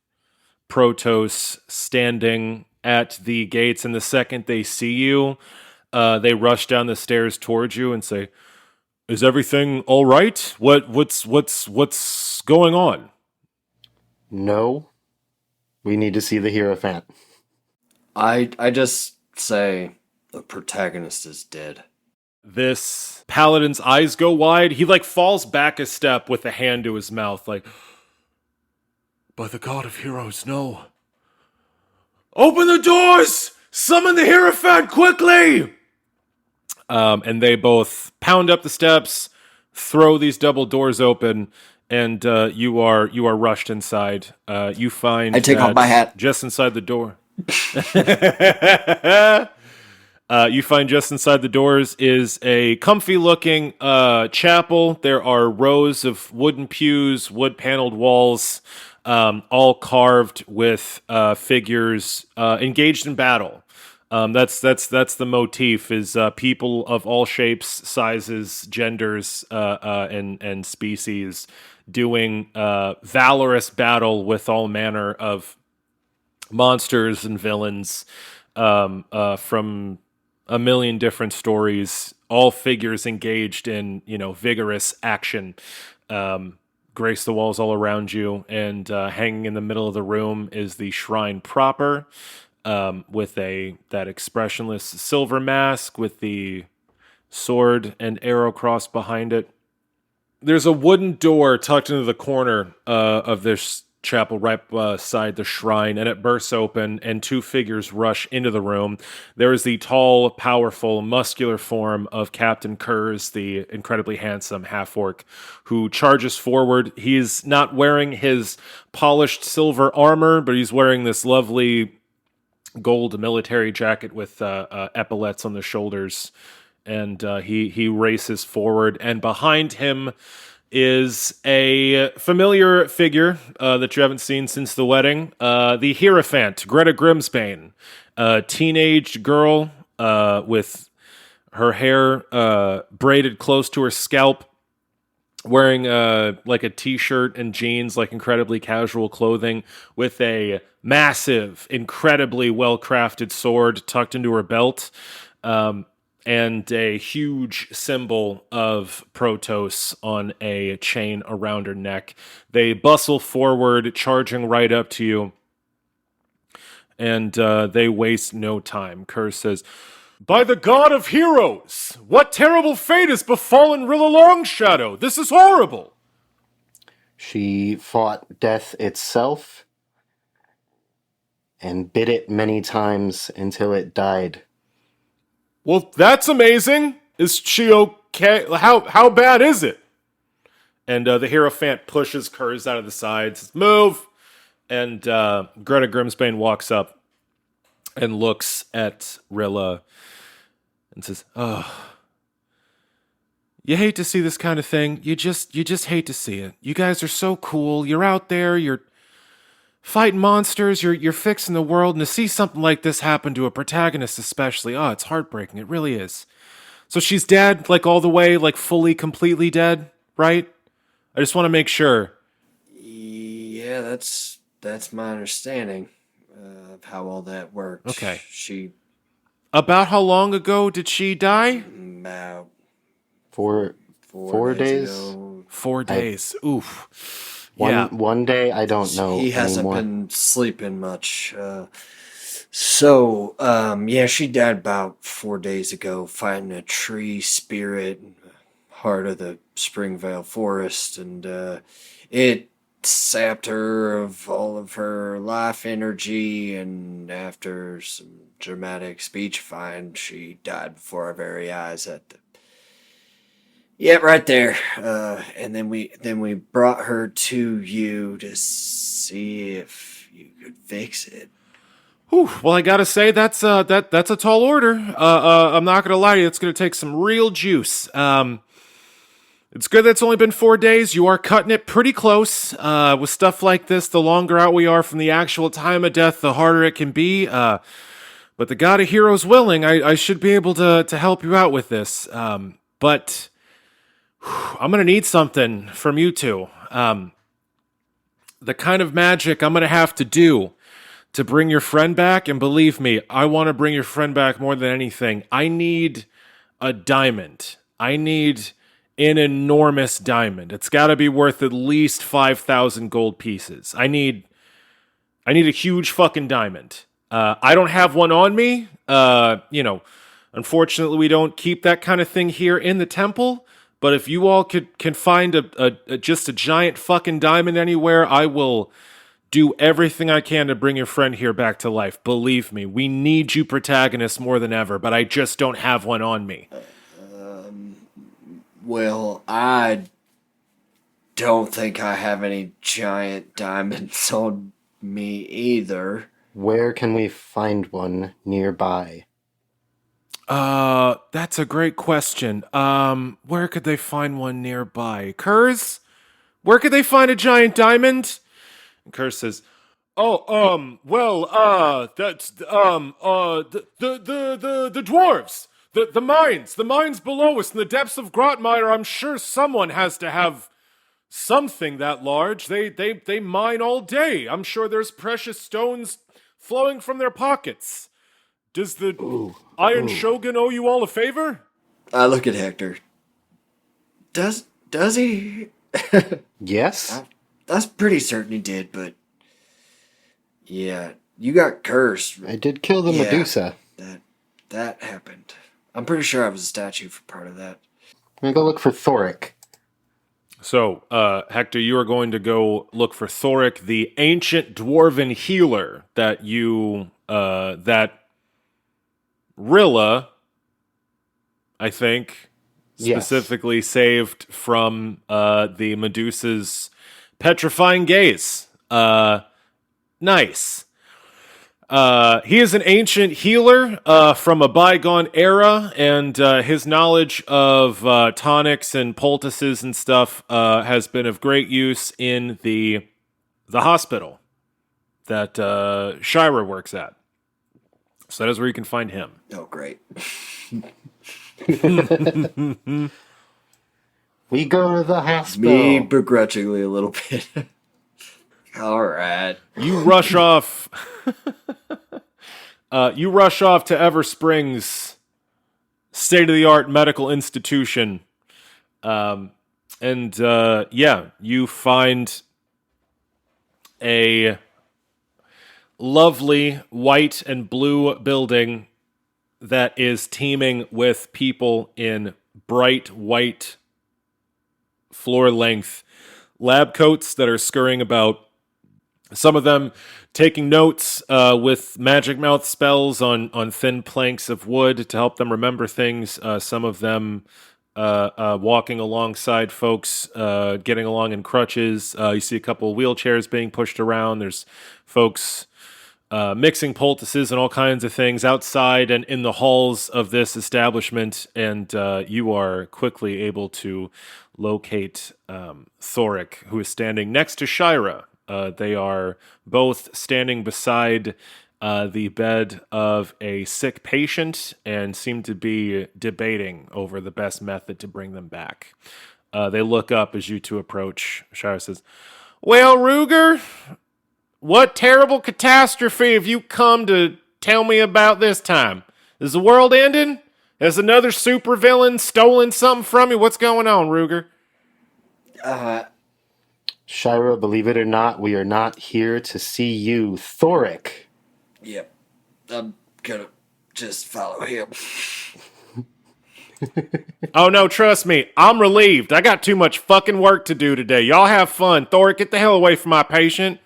Protos standing at the gates, and the second they see you, they rush down the stairs towards you and say, "Is everything all right? What's going on?" No. We need to see the Hierophant. I just say the protagonist is dead. This paladin's eyes go wide. He falls back a step with a hand to his mouth, like, "By the god of heroes, no. Open the doors! Summon the Hierophant quickly!" And they both pound up the steps, throw these double doors open, and you are rushed inside. You find I take off my hat. Just inside the door. You find just inside the doors is a comfy-looking chapel. There are rows of wooden pews, wood-paneled walls, all carved with figures engaged in battle. That's the motif, is people of all shapes, sizes, genders, and species doing valorous battle with all manner of monsters and villains from a million different stories, all figures engaged in, vigorous action. Grace the walls all around you, and hanging in the middle of the room is the shrine proper, with that expressionless silver mask with the sword and arrow crossed behind it. There's a wooden door tucked into the corner of this chapel right beside the shrine, and it bursts open, and two figures rush into the room. There is the tall, powerful, muscular form of Captain Kurz, the incredibly handsome half-orc, who charges forward. He's not wearing his polished silver armor, but he's wearing this lovely gold military jacket with epaulets on the shoulders, and he races forward, and behind him is a familiar figure that you haven't seen since the wedding, the Hierophant, Greta Grimsbane, a teenage girl with her hair braided close to her scalp, wearing a t-shirt and jeans, incredibly casual clothing, with a massive, incredibly well-crafted sword tucked into her belt, and a huge symbol of Protos on a chain around her neck. They bustle forward, charging right up to you, and they waste no time. Kurz says, "By the god of heroes, what terrible fate has befallen Rilla Longshadow? This is horrible." She fought death itself and bit it many times until it died. Well, that's amazing. Is she okay? How bad is it? And the Hierophant pushes Kurz out of the side, says, "Move!" And Greta Grimsbane walks up and looks at Rilla and says, "Oh, you hate to see this kind of thing. You just hate to see it. You guys are so cool. You're out there. You're fighting monsters. You're fixing the world. And to see something like this happen to a protagonist, especially, it's heartbreaking. It really is. So she's dead, like all the way, like fully, completely dead, right? I just want to make sure." Yeah, that's my understanding of how all that worked. Okay. She About how long ago did she die? about 4 days. ago. 4 days. Oof. One Yeah. one day, I don't know He hasn't anymore. been sleeping much. So, she died about 4 days ago, fighting a tree spirit in the heart of the Springvale Forest, and it sapped her of all of her life energy, and after some dramatic speechifying, she died before our very eyes at the... Yeah, right there. And then we brought her to you to see if you could fix it. Whew. Well, I gotta say that's a tall order. I'm not gonna lie to you. It's gonna take some real juice. It's good that it's only been 4 days. You are cutting it pretty close. With stuff like this, the longer out we are from the actual time of death, the harder it can be. But the God of Heroes willing, I should be able to help you out with this. But I'm gonna need something from you two. The kind of magic I'm gonna have to do to bring your friend back, and believe me, I want to bring your friend back more than anything. I need a diamond. I need an enormous diamond. It's got to be worth at least 5,000 gold pieces. I need a huge fucking diamond. I don't have one on me. Unfortunately, we don't keep that kind of thing here in the temple. But if you all can find just a giant fucking diamond anywhere, I will do everything I can to bring your friend here back to life. Believe me, we need you protagonists more than ever, but I just don't have one on me. Well, I don't think I have any giant diamonds on me either. Where can we find one nearby? That's a great question. Where could they find one nearby? Kurz? Where could they find a giant diamond? And Kurz says, that's, the dwarves, the mines below us in the depths of Grotmire. I'm sure someone has to have something that large. They mine all day. I'm sure there's precious stones flowing from their pockets. Does the Iron Shogun owe you all a favor? I look at Hector. Does he? Yes? That's pretty certain he did, but yeah, you got cursed. I did kill the Yeah. Medusa. That happened. I'm pretty sure I was a statue for part of that. I'm gonna go look for Thoric. So, Hector, you are going to go look for Thoric, the ancient dwarven healer that that Rilla, I think, Yes. specifically saved from the Medusa's petrifying gaze. Nice. He is an ancient healer from a bygone era, and his knowledge of tonics and poultices and stuff has been of great use in the hospital that Shira works at. So that is where you can find him. Oh, great. We go to the hospital. Me begrudgingly a little bit. All right. You rush off. You rush off to Everspring's state-of-the-art medical institution, and you find a lovely white and blue building that is teeming with people in bright white floor-length lab coats that are scurrying about. Some of them taking notes with magic mouth spells on thin planks of wood to help them remember things. Some of them walking alongside folks, getting along in crutches. You see a couple of wheelchairs being pushed around. There's folks mixing poultices and all kinds of things outside and in the halls of this establishment. And you are quickly able to locate Thoric, who is standing next to Shira. They are both standing beside the bed of a sick patient and seem to be debating over the best method to bring them back. They look up as you two approach. Shira says, "Well, Ruger, what terrible catastrophe have you come to tell me about this time? Is the world ending? Has another supervillain stolen something from you? What's going on, Ruger?" Shira, believe it or not, we are not here to see you. Thoric. Yep. I'm gonna just follow him. Oh, no, trust me. I'm relieved. I got too much fucking work to do today. Y'all have fun. Thoric, get the hell away from my patient.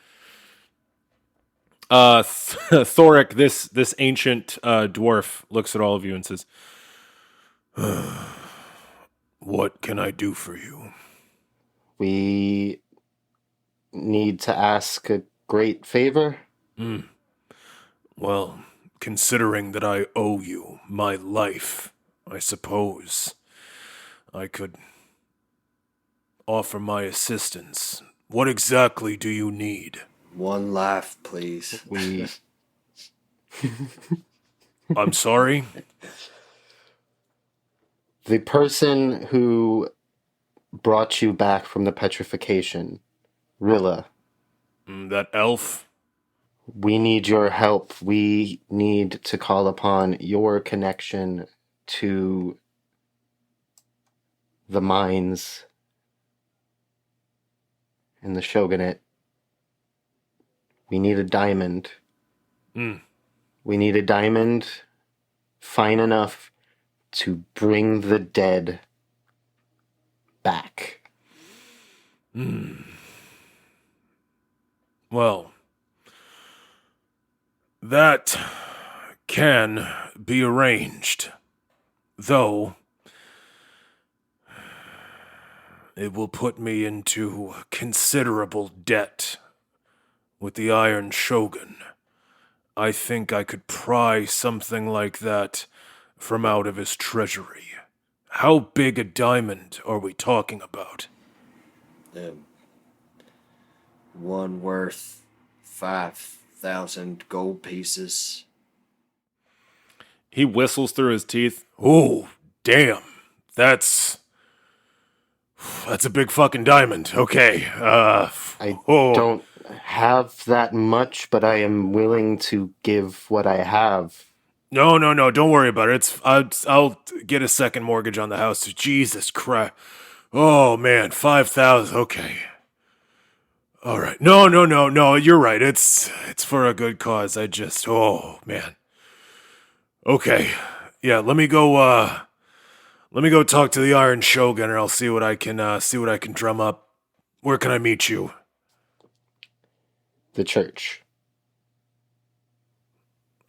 Thoric, this ancient dwarf, looks at all of you and says, "What can I do for you?" We need to ask a great favor. Well, considering that I owe you my life, I suppose I could offer my assistance. What exactly do you need? One life, please. We I'm sorry? the person who brought you back from the petrification, Rilla. That elf? We need your help. We need to call upon your connection to the mines in the shogunate. We need a diamond. We need a diamond fine enough to bring the dead back. Well, that can be arranged, though it will put me into considerable debt with the Iron Shogun. I think I could pry something like that from out of his treasury. How big a diamond are we talking about? One worth 5,000 gold pieces. He whistles through his teeth. Oh, damn. That's a big fucking diamond. Okay. I don't have that much, but I am willing to give what I have. No. Don't worry about it. I'll get a second mortgage on the house. Jesus Christ. Oh, man. 5,000. Okay. All right. No. You're right. It's for a good cause. Oh, man. Okay. Yeah, let me go talk to the Iron Shogun, and I'll see what I can drum up. Where can I meet you? The church.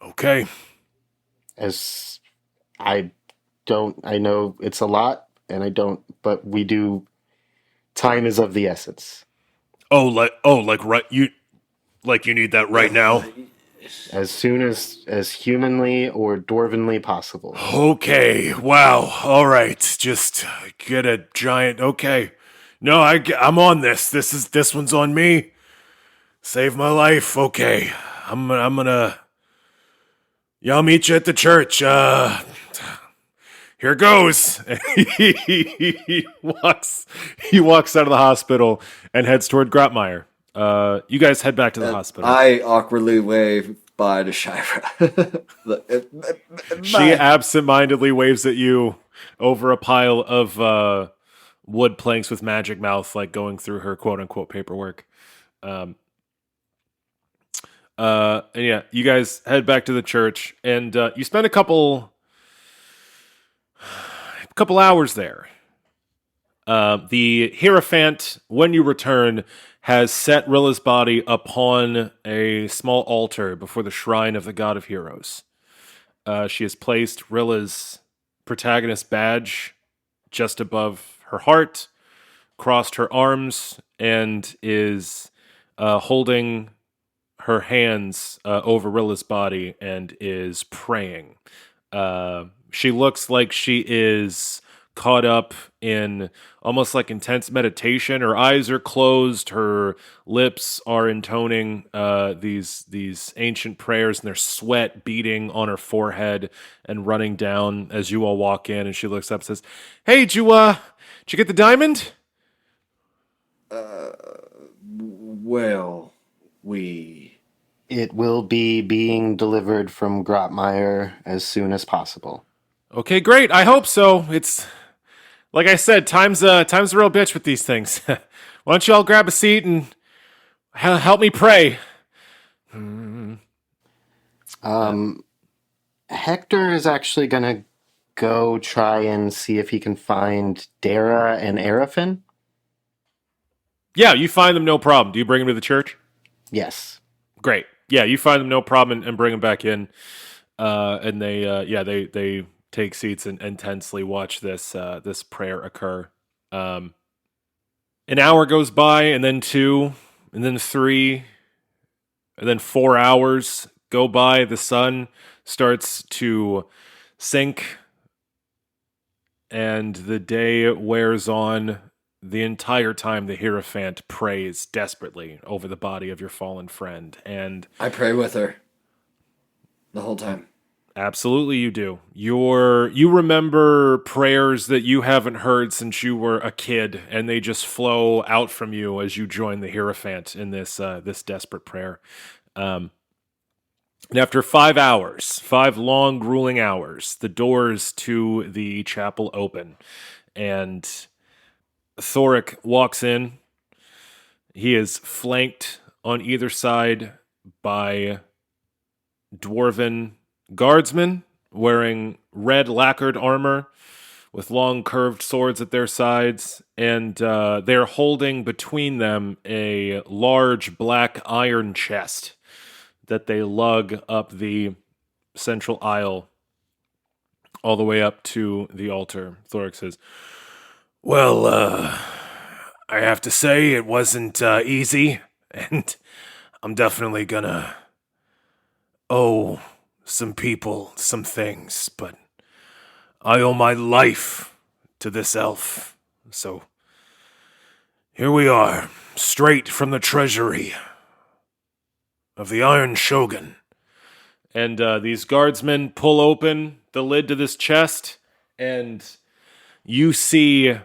Okay. I know it's a lot, and I don't, but we do. Time is of the essence. You need that right now? As soon as humanly or dwarvenly possible. Okay. Wow. All right. Just get a giant. Okay. No, I'm on this. This one's on me. Save my life. Okay. I'm gonna. Yeah, I'll meet you at the church. Here goes. he walks out of the hospital and heads toward Grotmeyer. You guys head back to the hospital. I awkwardly wave bye to Shira. She absentmindedly waves at you over a pile of wood planks with magic mouth, like going through her quote-unquote paperwork. And yeah, you guys head back to the church, and you spend a couple hours there. The Hierophant, when you return, has set Rilla's body upon a small altar before the shrine of the God of Heroes. She has placed Rilla's protagonist badge just above her heart, crossed her arms, and is holding her hands over Rilla's body and is praying. She looks like she is caught up in almost like intense meditation. Her eyes are closed. Her lips are intoning these ancient prayers, and there's sweat beating on her forehead and running down as you all walk in. And she looks up and says, "Hey, did you get the diamond?" Well, we... It will be being delivered from Grotmeyer as soon as possible. Okay, great. I hope so. It's like I said, time's a real bitch with these things. Why don't you all grab a seat and help me pray? Hector is actually going to go try and see if he can find Dara and Arafin. Yeah, you find them, no problem. Do you bring them to the church? Yes. Great. Yeah, you find them, no problem, and bring them back in. And they take seats and intensely watch this prayer occur. An hour goes by, and then 2, and then 3, and then 4 hours go by. The sun starts to sink, and the day wears on. The entire time, the Hierophant prays desperately over the body of your fallen friend, and I pray with her the whole time. absolutely you do. You remember prayers that you haven't heard since you were a kid, and they just flow out from you as you join the Hierophant in this desperate prayer. And after 5 hours, 5 long, grueling hours, the doors to the chapel open, and Thoric walks in. He is flanked on either side by dwarven guardsmen wearing red lacquered armor with long curved swords at their sides, and they're holding between them a large black iron chest that they lug up the central aisle all the way up to the altar. Thoric says, "Well, I have to say it wasn't easy, and I'm definitely gonna owe some people some things, but I owe my life to this elf. So here we are, straight from the treasury of the Iron Shogun." And these guardsmen pull open the lid to this chest, and you see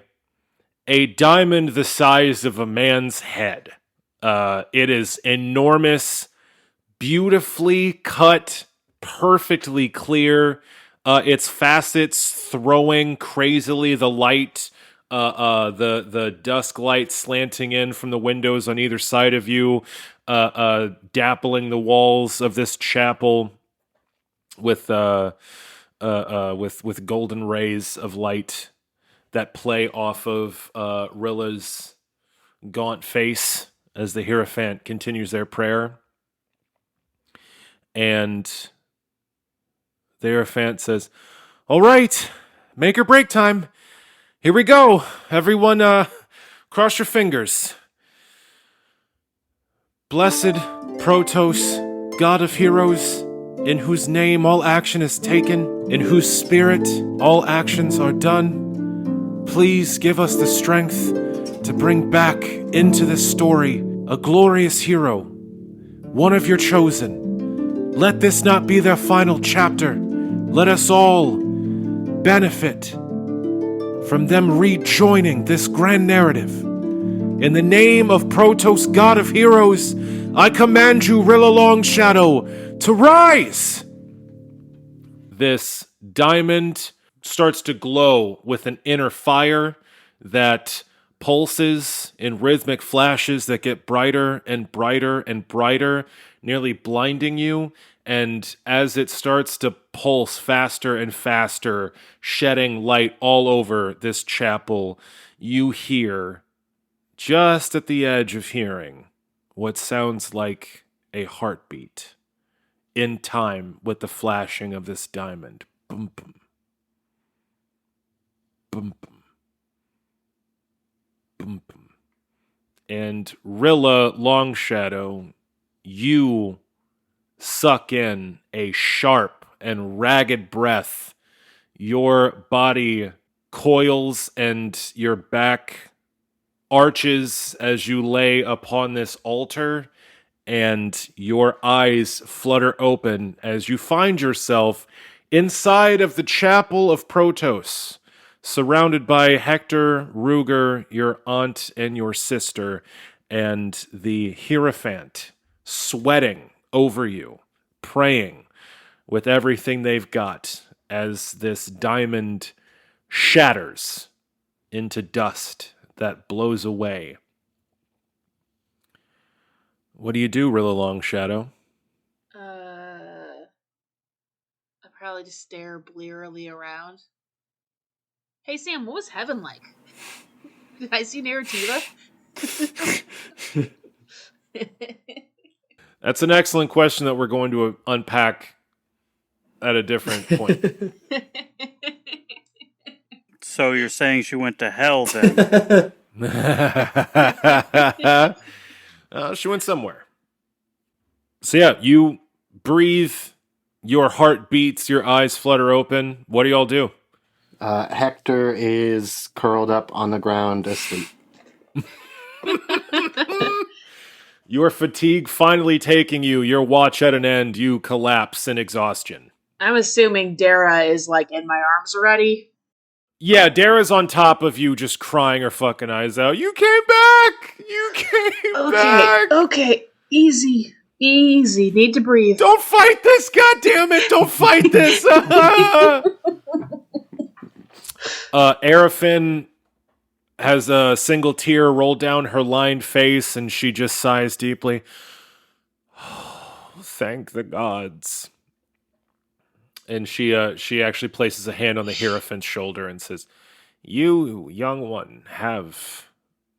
a diamond the size of a man's head. It is enormous, beautifully cut, perfectly clear. Its facets throwing crazily the light, the dusk light slanting in from the windows on either side of you, dappling the walls of this chapel with golden rays of light that play off of Rilla's gaunt face as the Hierophant continues their prayer. And the Hierophant says, "All right, make or break time. Here we go. Everyone, cross your fingers. Blessed Protos, God of heroes, in whose name all action is taken, in whose spirit all actions are done, please give us the strength to bring back into this story a glorious hero, one of your chosen. Let this not be their final chapter. Let us all benefit from them rejoining this grand narrative. In the name of Protos, God of heroes, I command you, Rilla Longshadow, to rise!" This diamond starts to glow with an inner fire that pulses in rhythmic flashes that get brighter and brighter and brighter, nearly blinding you, And as it starts to pulse faster and faster, shedding light all over this chapel, you hear, just at the edge of hearing, what sounds like a heartbeat in time with the flashing of this diamond. Boom, boom. Boom, boom. Boom, boom. And Rilla Longshadow, you suck in a sharp and ragged breath. Your body coils and your back arches as you lay upon this altar, and your eyes flutter open as you find yourself inside of the Chapel of Protos, surrounded by Hektor, Ruger, your aunt, and your sister, and the Hierophant sweating over you, praying with everything they've got as this diamond shatters into dust that blows away. What do you do, Rilla Longshadow? I probably just stare blearily around. Hey Sam, what was heaven like? Did I see Narrativa? That's an excellent question that we're going to unpack at a different point. So you're saying she went to hell then? She went somewhere. So yeah, you breathe, your heart beats, your eyes flutter open. What do y'all do? Hector is curled up on the ground asleep. Your fatigue finally taking you, your watch at an end, you collapse in exhaustion. I'm assuming Dara is like in my arms already. Yeah, Dara's on top of you just crying her fucking eyes out. You came back! You came back! Okay, easy. Need to breathe. Don't fight this, goddammit! Don't fight this! Arafin has a single tear roll down her lined face, and she just sighs deeply. Oh, thank the gods. And she actually places a hand on the Hierophant's shoulder and says, "You, young one, have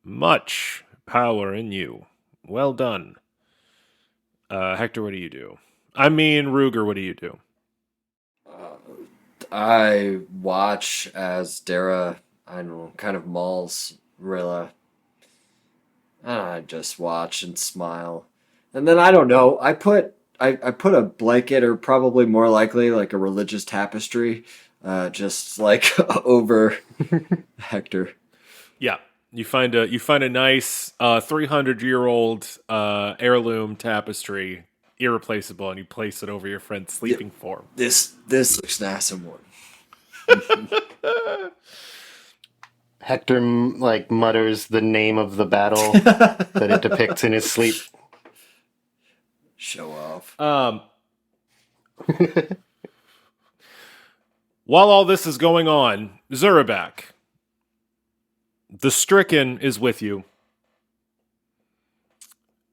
much power in you. Well done." Hector, what do you do? I mean, Ruger, what do you do? I watch as Dara, I don't know, kind of mauls Rilla. I just watch and smile. And then I don't know, I put a blanket, or probably more likely like a religious tapestry, just like over Hector. Yeah, you find a nice 300-year-old heirloom tapestry, irreplaceable, and you place it over your friend's sleeping form. This looks nice and warm. Hector mutters the name of the battle that it depicts in his sleep. Show off. While all this is going on, Zurapak, the stricken is with you.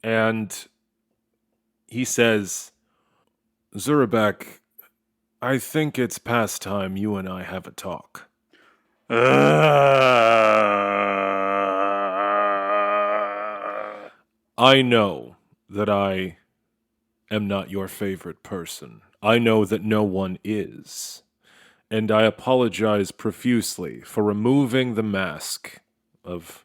And he says, "Zurapak, I think it's past time you and I have a talk. I know that I am not your favorite person. I know that no one is. And I apologize profusely for removing the mask of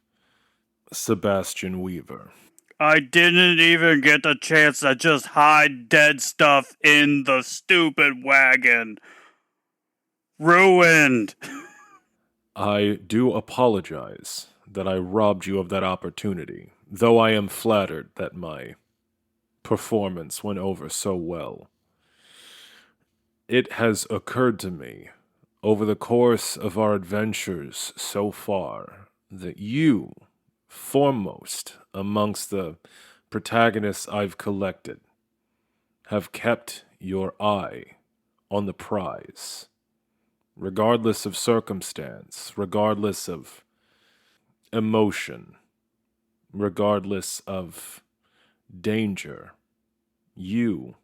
Sebastian Weaver. I didn't even get the chance to just hide dead stuff in the stupid wagon. Ruined. I do apologize that I robbed you of that opportunity, though I am flattered that my performance went over so well. It has occurred to me over the course of our adventures so far that you, foremost amongst the protagonists I've collected, have kept your eye on the prize. Regardless of circumstance, regardless of emotion, regardless of danger, you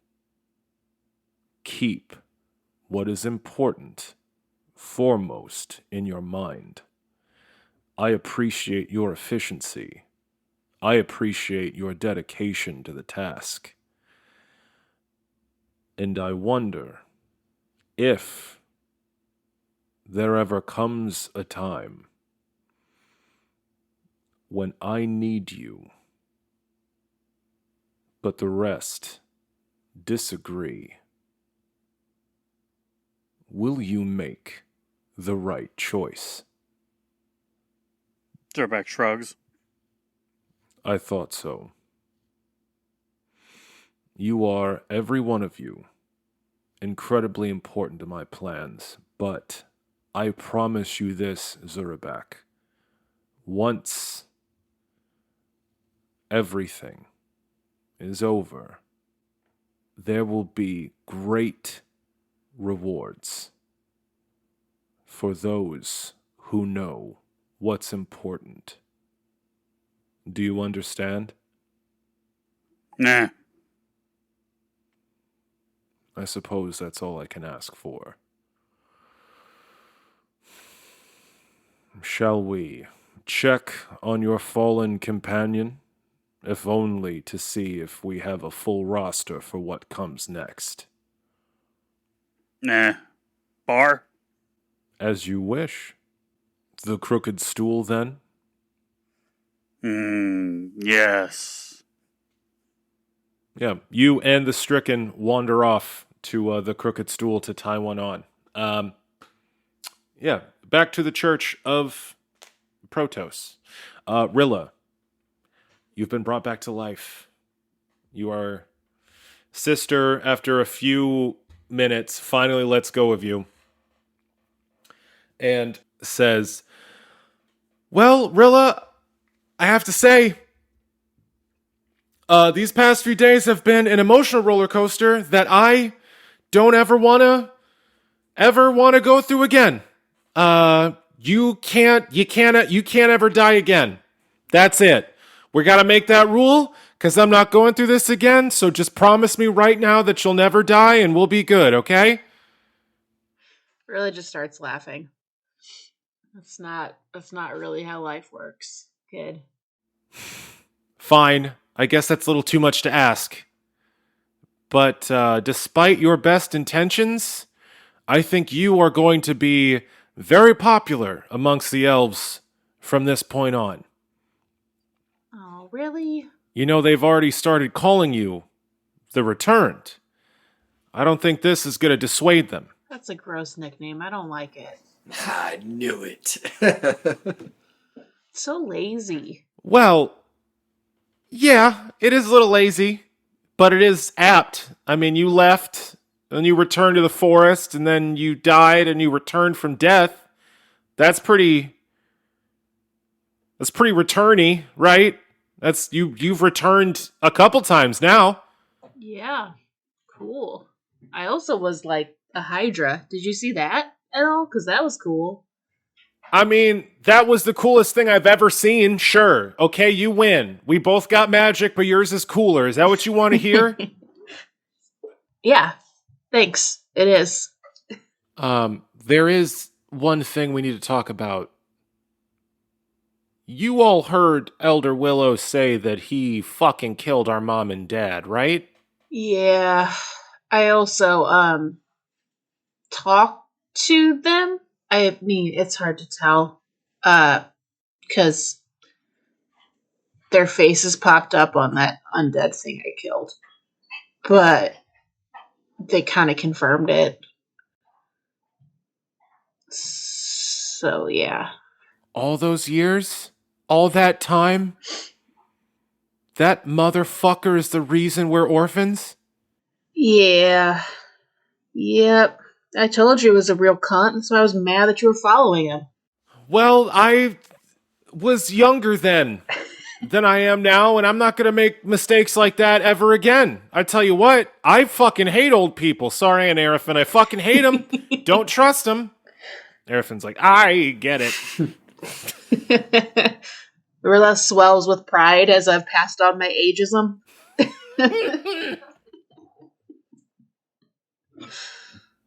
keep what is important foremost in your mind. I appreciate your efficiency. I appreciate your dedication to the task. And I wonder if there ever comes a time when I need you, but the rest disagree. Will you make the right choice? Zurapak shrugs. I thought so. You are, every one of you, incredibly important to my plans, but I promise you this, Zurapak. Once everything is over, there will be great rewards for those who know what's important. Do you understand? Nah. I suppose that's all I can ask for. Shall we check on your fallen companion, if only to see if we have a full roster for what comes next? Nah. Bar? As you wish. The crooked stool, then? Yes. Yeah, you and the stricken wander off to the crooked stool to tie one on. Yeah, back to the Church of Protos. Rilla, you've been brought back to life. You are sister, after a few minutes, finally lets go of you and says, well, Rilla, I have to say, these past few days have been an emotional roller coaster that I don't ever want to go through again. You can't ever die again. That's it. We got to make that rule, because I'm not going through this again, so just promise me right now that you'll never die and we'll be good, okay? Really just starts laughing. That's not really how life works, kid. Fine. I guess that's a little too much to ask. But despite your best intentions, I think you are going to be very popular amongst the elves from this point on. Oh, really? You know, they've already started calling you the Returned. I don't think this is going to dissuade them. That's a gross nickname. I don't like it. I knew it. So lazy. Well, yeah, it is a little lazy, but it is apt. I mean, you left, and you returned to the forest, and then you died, and you returned from death. That's pretty returny, right? You've returned a couple times now. Yeah. Cool. I also was like a Hydra. Did you see that at all? Because that was cool. I mean, that was the coolest thing I've ever seen. Sure. Okay, you win. We both got magic, but yours is cooler. Is that what you want to hear? Yeah. Thanks. It is. There is one thing we need to talk about. You all heard Elder Willow say that he fucking killed our mom and dad, right? Yeah. I also, talked to them. I mean, it's hard to tell. Because their faces popped up on that undead thing I killed. But they kind of confirmed it. So, yeah. All those years? All that time? That motherfucker is the reason we're orphans? Yeah. Yep. I told you it was a real cunt, so I was mad that you were following him. Well, I was younger then than I am now, and I'm not going to make mistakes like that ever again. I tell you what, I fucking hate old people. Sorry, Aunt Arafin, I fucking hate them. Don't trust them. Arafin's like, I get it. Rilla swells with pride as I've passed on my ageism.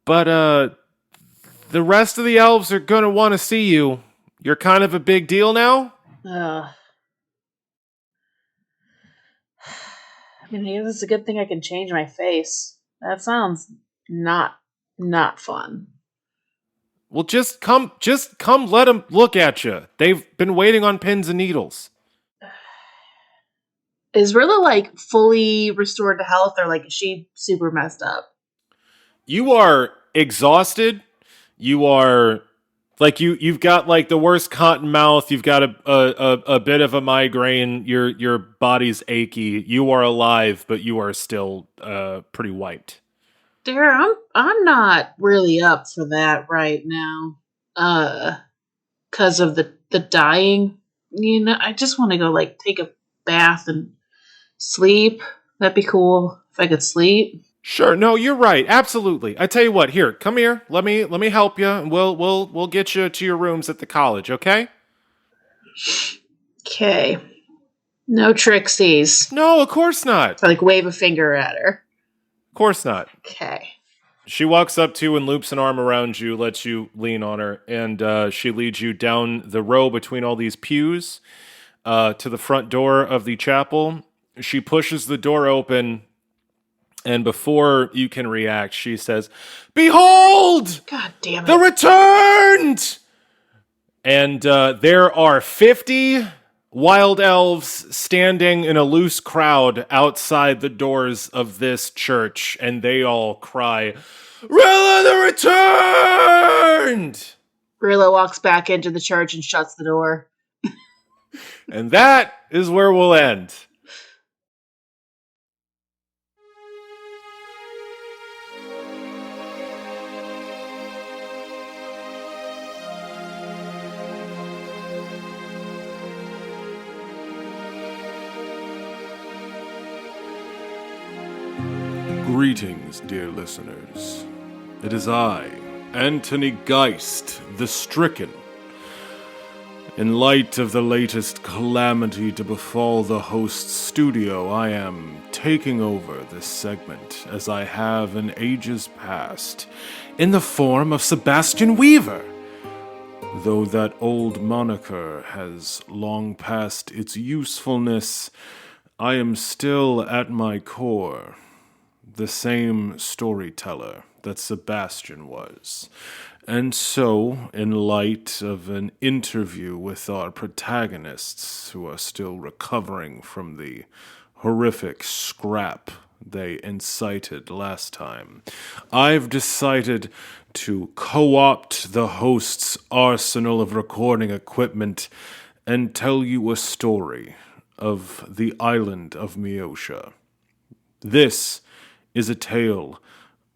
But, the rest of the elves are gonna want to see you. You're kind of a big deal now? I mean, I guess it's a good thing I can change my face. That sounds not fun. Well, just come let them look at you. They've been waiting on pins and needles. Is Rilla like fully restored to health, or like is she super messed up? You are exhausted. You are like you've got like the worst cotton mouth. You've got a bit of a migraine. Your body's achy. You are alive, but you are still pretty wiped. Dara, I'm not really up for that right now. Cause of the dying. You know, I just want to go like take a bath and sleep. That'd be cool if I could sleep. Sure. No, you're right. Absolutely. I tell you what. Here, come here. Let me help you, and we'll get you to your rooms at the college. Okay? Okay. No trixies. No, of course not. I like wave a finger at her. Of course not. Okay. She walks up to you and loops an arm around you, lets you lean on her, and she leads you down the row between all these pews to the front door of the chapel. She pushes the door open, and before you can react, she says, "Behold! God damn it. The returned!" And there are 50 wild elves standing in a loose crowd outside the doors of this church, and they all cry, "Rilla the returned!" Rilla walks back into the church and shuts the door. And that is where we'll end. Greetings, dear listeners. It is I, Anthony Geist, the Stricken. In light of the latest calamity to befall the host's studio, I am taking over this segment, as I have in ages past, in the form of Sebastian Weaver. Though that old moniker has long passed its usefulness, I am still at my core the same storyteller that Sebastian was. And so, in light of an interview with our protagonists, who are still recovering from the horrific scrap they incited last time, I've decided to co-opt the host's arsenal of recording equipment and tell you a story of the island of Meosha. This is a tale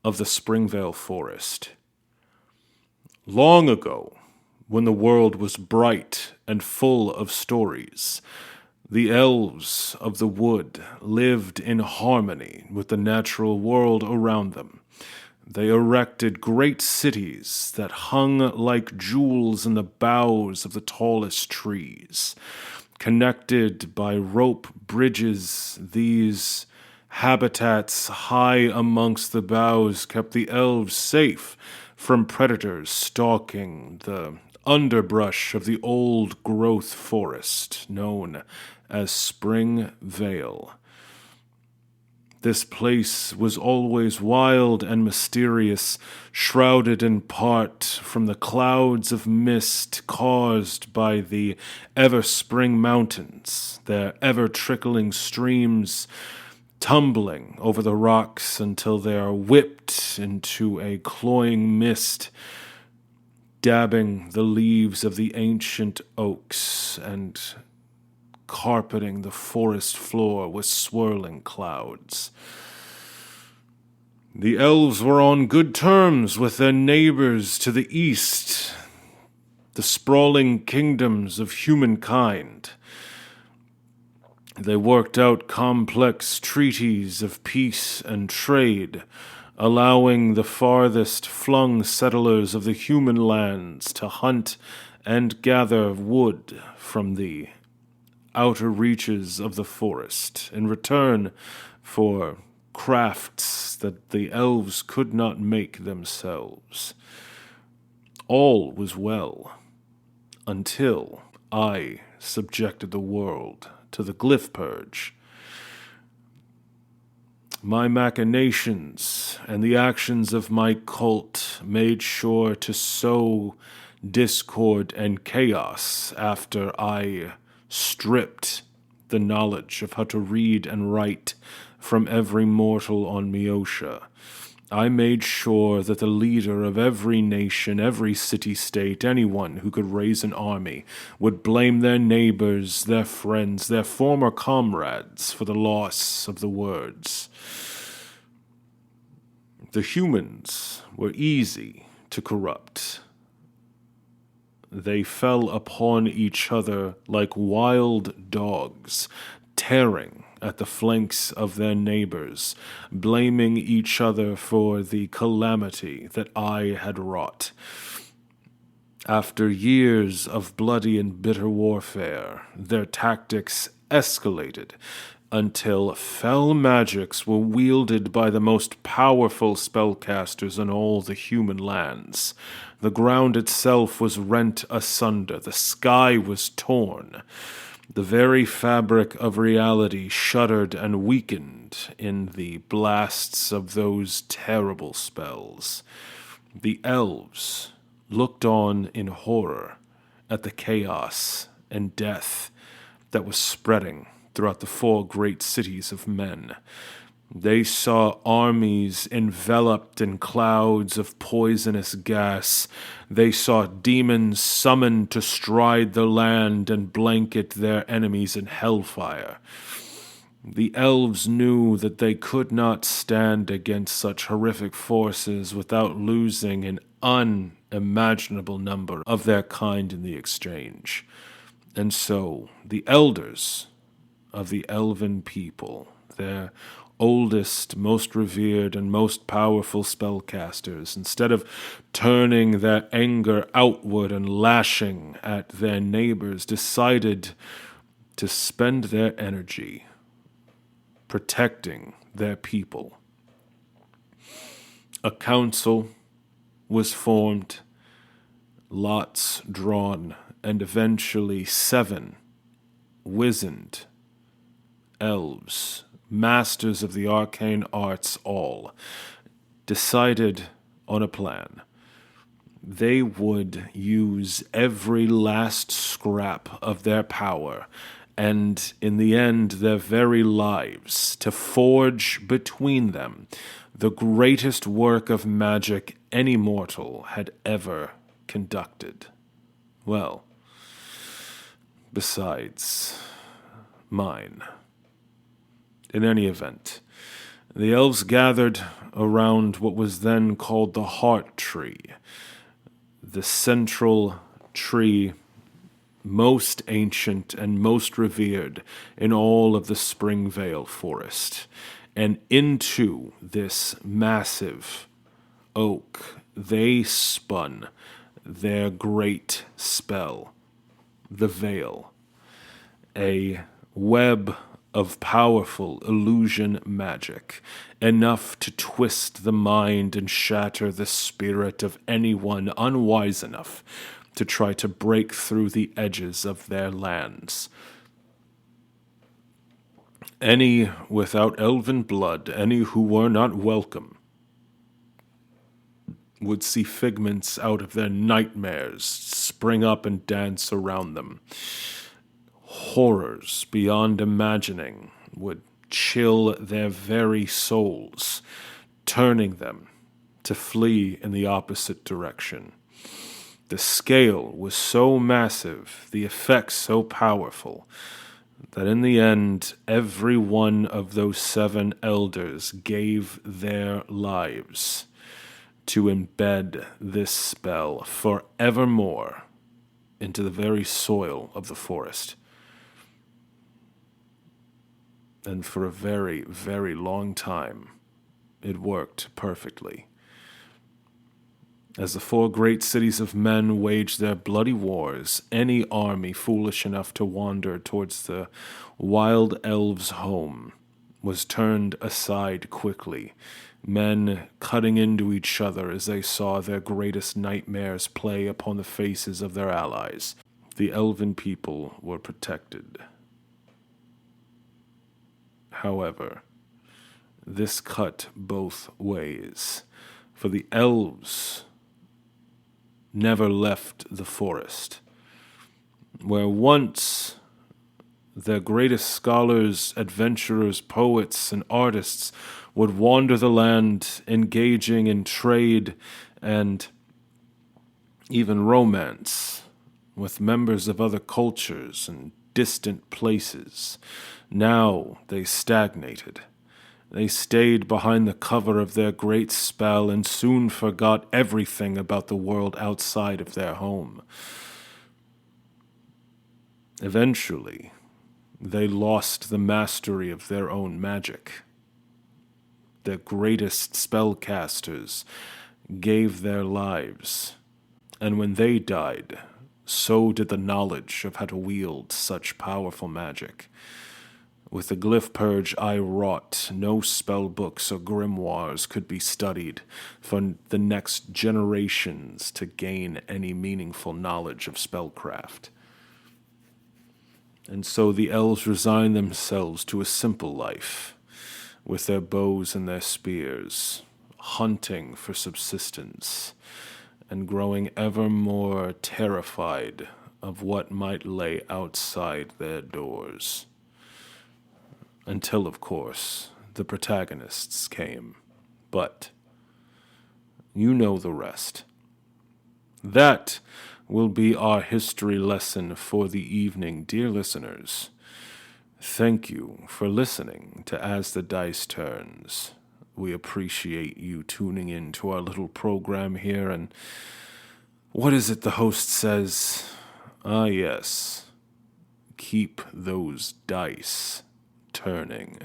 of the Springvale Forest. Long ago, when the world was bright and full of stories, the elves of the wood lived in harmony with the natural world around them. They erected great cities that hung like jewels in the boughs of the tallest trees. Connected by rope bridges, these habitats high amongst the boughs kept the elves safe from predators stalking the underbrush of the old-growth forest known as Spring Vale. This place was always wild and mysterious, shrouded in part from the clouds of mist caused by the ever-spring mountains, their ever-trickling streams tumbling over the rocks until they are whipped into a cloying mist, dabbing the leaves of the ancient oaks and carpeting the forest floor with swirling clouds. The elves were on good terms with their neighbors to the east, the sprawling kingdoms of humankind. They worked out complex treaties of peace and trade, allowing the farthest flung settlers of the human lands to hunt and gather wood from the outer reaches of the forest in return for crafts that the elves could not make themselves. All was well, until I subjected the world to the glyph purge. My machinations and the actions of my cult made sure to sow discord and chaos after I stripped the knowledge of how to read and write from every mortal on Meosha. I made sure that the leader of every nation, every city-state, anyone who could raise an army, would blame their neighbors, their friends, their former comrades for the loss of the words. The humans were easy to corrupt. They fell upon each other like wild dogs, tearing at the flanks of their neighbors, blaming each other for the calamity that I had wrought. After years of bloody and bitter warfare, their tactics escalated until fell magics were wielded by the most powerful spellcasters in all the human lands. The ground itself was rent asunder, the sky was torn. The very fabric of reality shuddered and weakened in the blasts of those terrible spells. The elves looked on in horror at the chaos and death that was spreading throughout the 4 great cities of men. They saw armies enveloped in clouds of poisonous gas. They saw demons summoned to stride the land and blanket their enemies in hellfire. The elves knew that they could not stand against such horrific forces without losing an unimaginable number of their kind in the exchange. And so the elders of the elven people, their oldest, most revered, and most powerful spellcasters, instead of turning their anger outward and lashing at their neighbors, decided to spend their energy protecting their people. A council was formed, lots drawn, and eventually 7 wizened elves, masters of the arcane arts all, decided on a plan. They would use every last scrap of their power, and in the end their very lives, to forge between them the greatest work of magic any mortal had ever conducted. Well, besides mine. In any event, the elves gathered around what was then called the Heart Tree, the central tree most ancient and most revered in all of the Springvale Forest. And into this massive oak they spun their great spell, the Veil, a web of powerful illusion magic, enough to twist the mind and shatter the spirit of anyone unwise enough to try to break through the edges of their lands. Any without elven blood, any who were not welcome, would see figments out of their nightmares spring up and dance around them. Horrors beyond imagining would chill their very souls, turning them to flee in the opposite direction. The scale was so massive, the effects so powerful, that in the end, every one of those 7 elders gave their lives to embed this spell forevermore into the very soil of the forest. And for a very, very long time, it worked perfectly. As the 4 great cities of men waged their bloody wars, any army foolish enough to wander towards the wild elves' home was turned aside quickly, men cutting into each other as they saw their greatest nightmares play upon the faces of their allies. The elven people were protected. However, this cut both ways, for the elves never left the forest, where once their greatest scholars, adventurers, poets, and artists would wander the land, engaging in trade and even romance with members of other cultures and distant places. Now they stagnated. They stayed behind the cover of their great spell and soon forgot everything about the world outside of their home. Eventually, they lost the mastery of their own magic. Their greatest spellcasters gave their lives, and when they died, so did the knowledge of how to wield such powerful magic. With the glyph purge I wrought, no spell books or grimoires could be studied for the next generations to gain any meaningful knowledge of spellcraft. And so the elves resigned themselves to a simple life, with their bows and their spears, hunting for subsistence, and growing ever more terrified of what might lay outside their doors. Until, of course, the protagonists came. But you know the rest. That will be our history lesson for the evening, dear listeners. Thank you for listening to As the Dice Turns. We appreciate you tuning in to our little program here, and what is it the host says? Ah, yes. Keep those dice turning.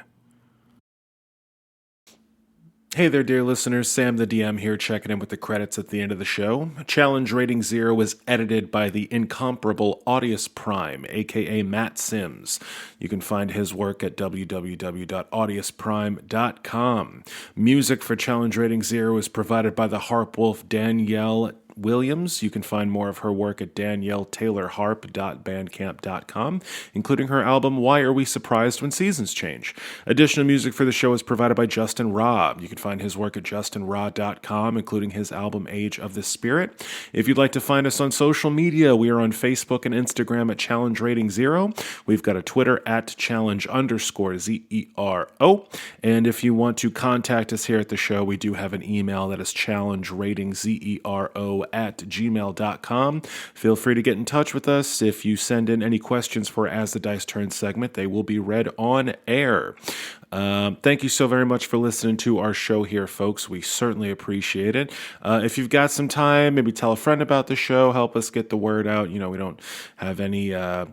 Hey there, dear listeners. Sam the DM here, checking in with the credits at the end of the show. Challenge Rating 0 was edited by the incomparable Audius Prime, aka Matt Sims. You can find his work at www.audiusprime.com. Music for Challenge Rating 0 is provided by the harp wolf Danielle Williams. You can find more of her work at danielletaylorharp.bandcamp.com, including her album Why Are We Surprised When Seasons Change? Additional music for the show is provided by Justin Ra. You can find his work at justinra.com, including his album Age of the Spirit. If you'd like to find us on social media, we are on Facebook and Instagram at Challenge Rating 0. We've got a Twitter at challenge_ZERO. And if you want to contact us here at the show, we do have an email that is challengeratingzero@gmail.com. Feel free to get in touch with us. If you send in any questions for As the Dice Turn segment, they will be read on air. Thank you so very much for listening to our show here, folks. We certainly appreciate it. If you've got some time, maybe tell a friend about the show, help us get the word out. You know, we don't have any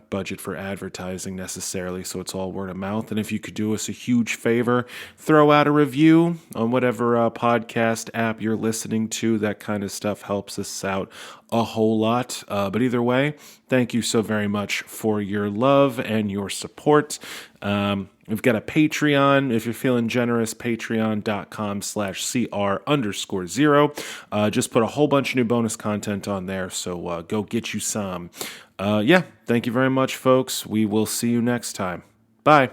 budget for advertising necessarily, so it's all word of mouth. And if you could do us a huge favor, throw out a review on whatever podcast app you're listening to. That kind of stuff helps us out a whole lot. But either way, thank you so very much for your love and your support. We've got a Patreon. If you're feeling generous, patreon.com/CR_0. Just put a whole bunch of new bonus content on there, so go get you some. Thank you very much, folks. We will see you next time. Bye.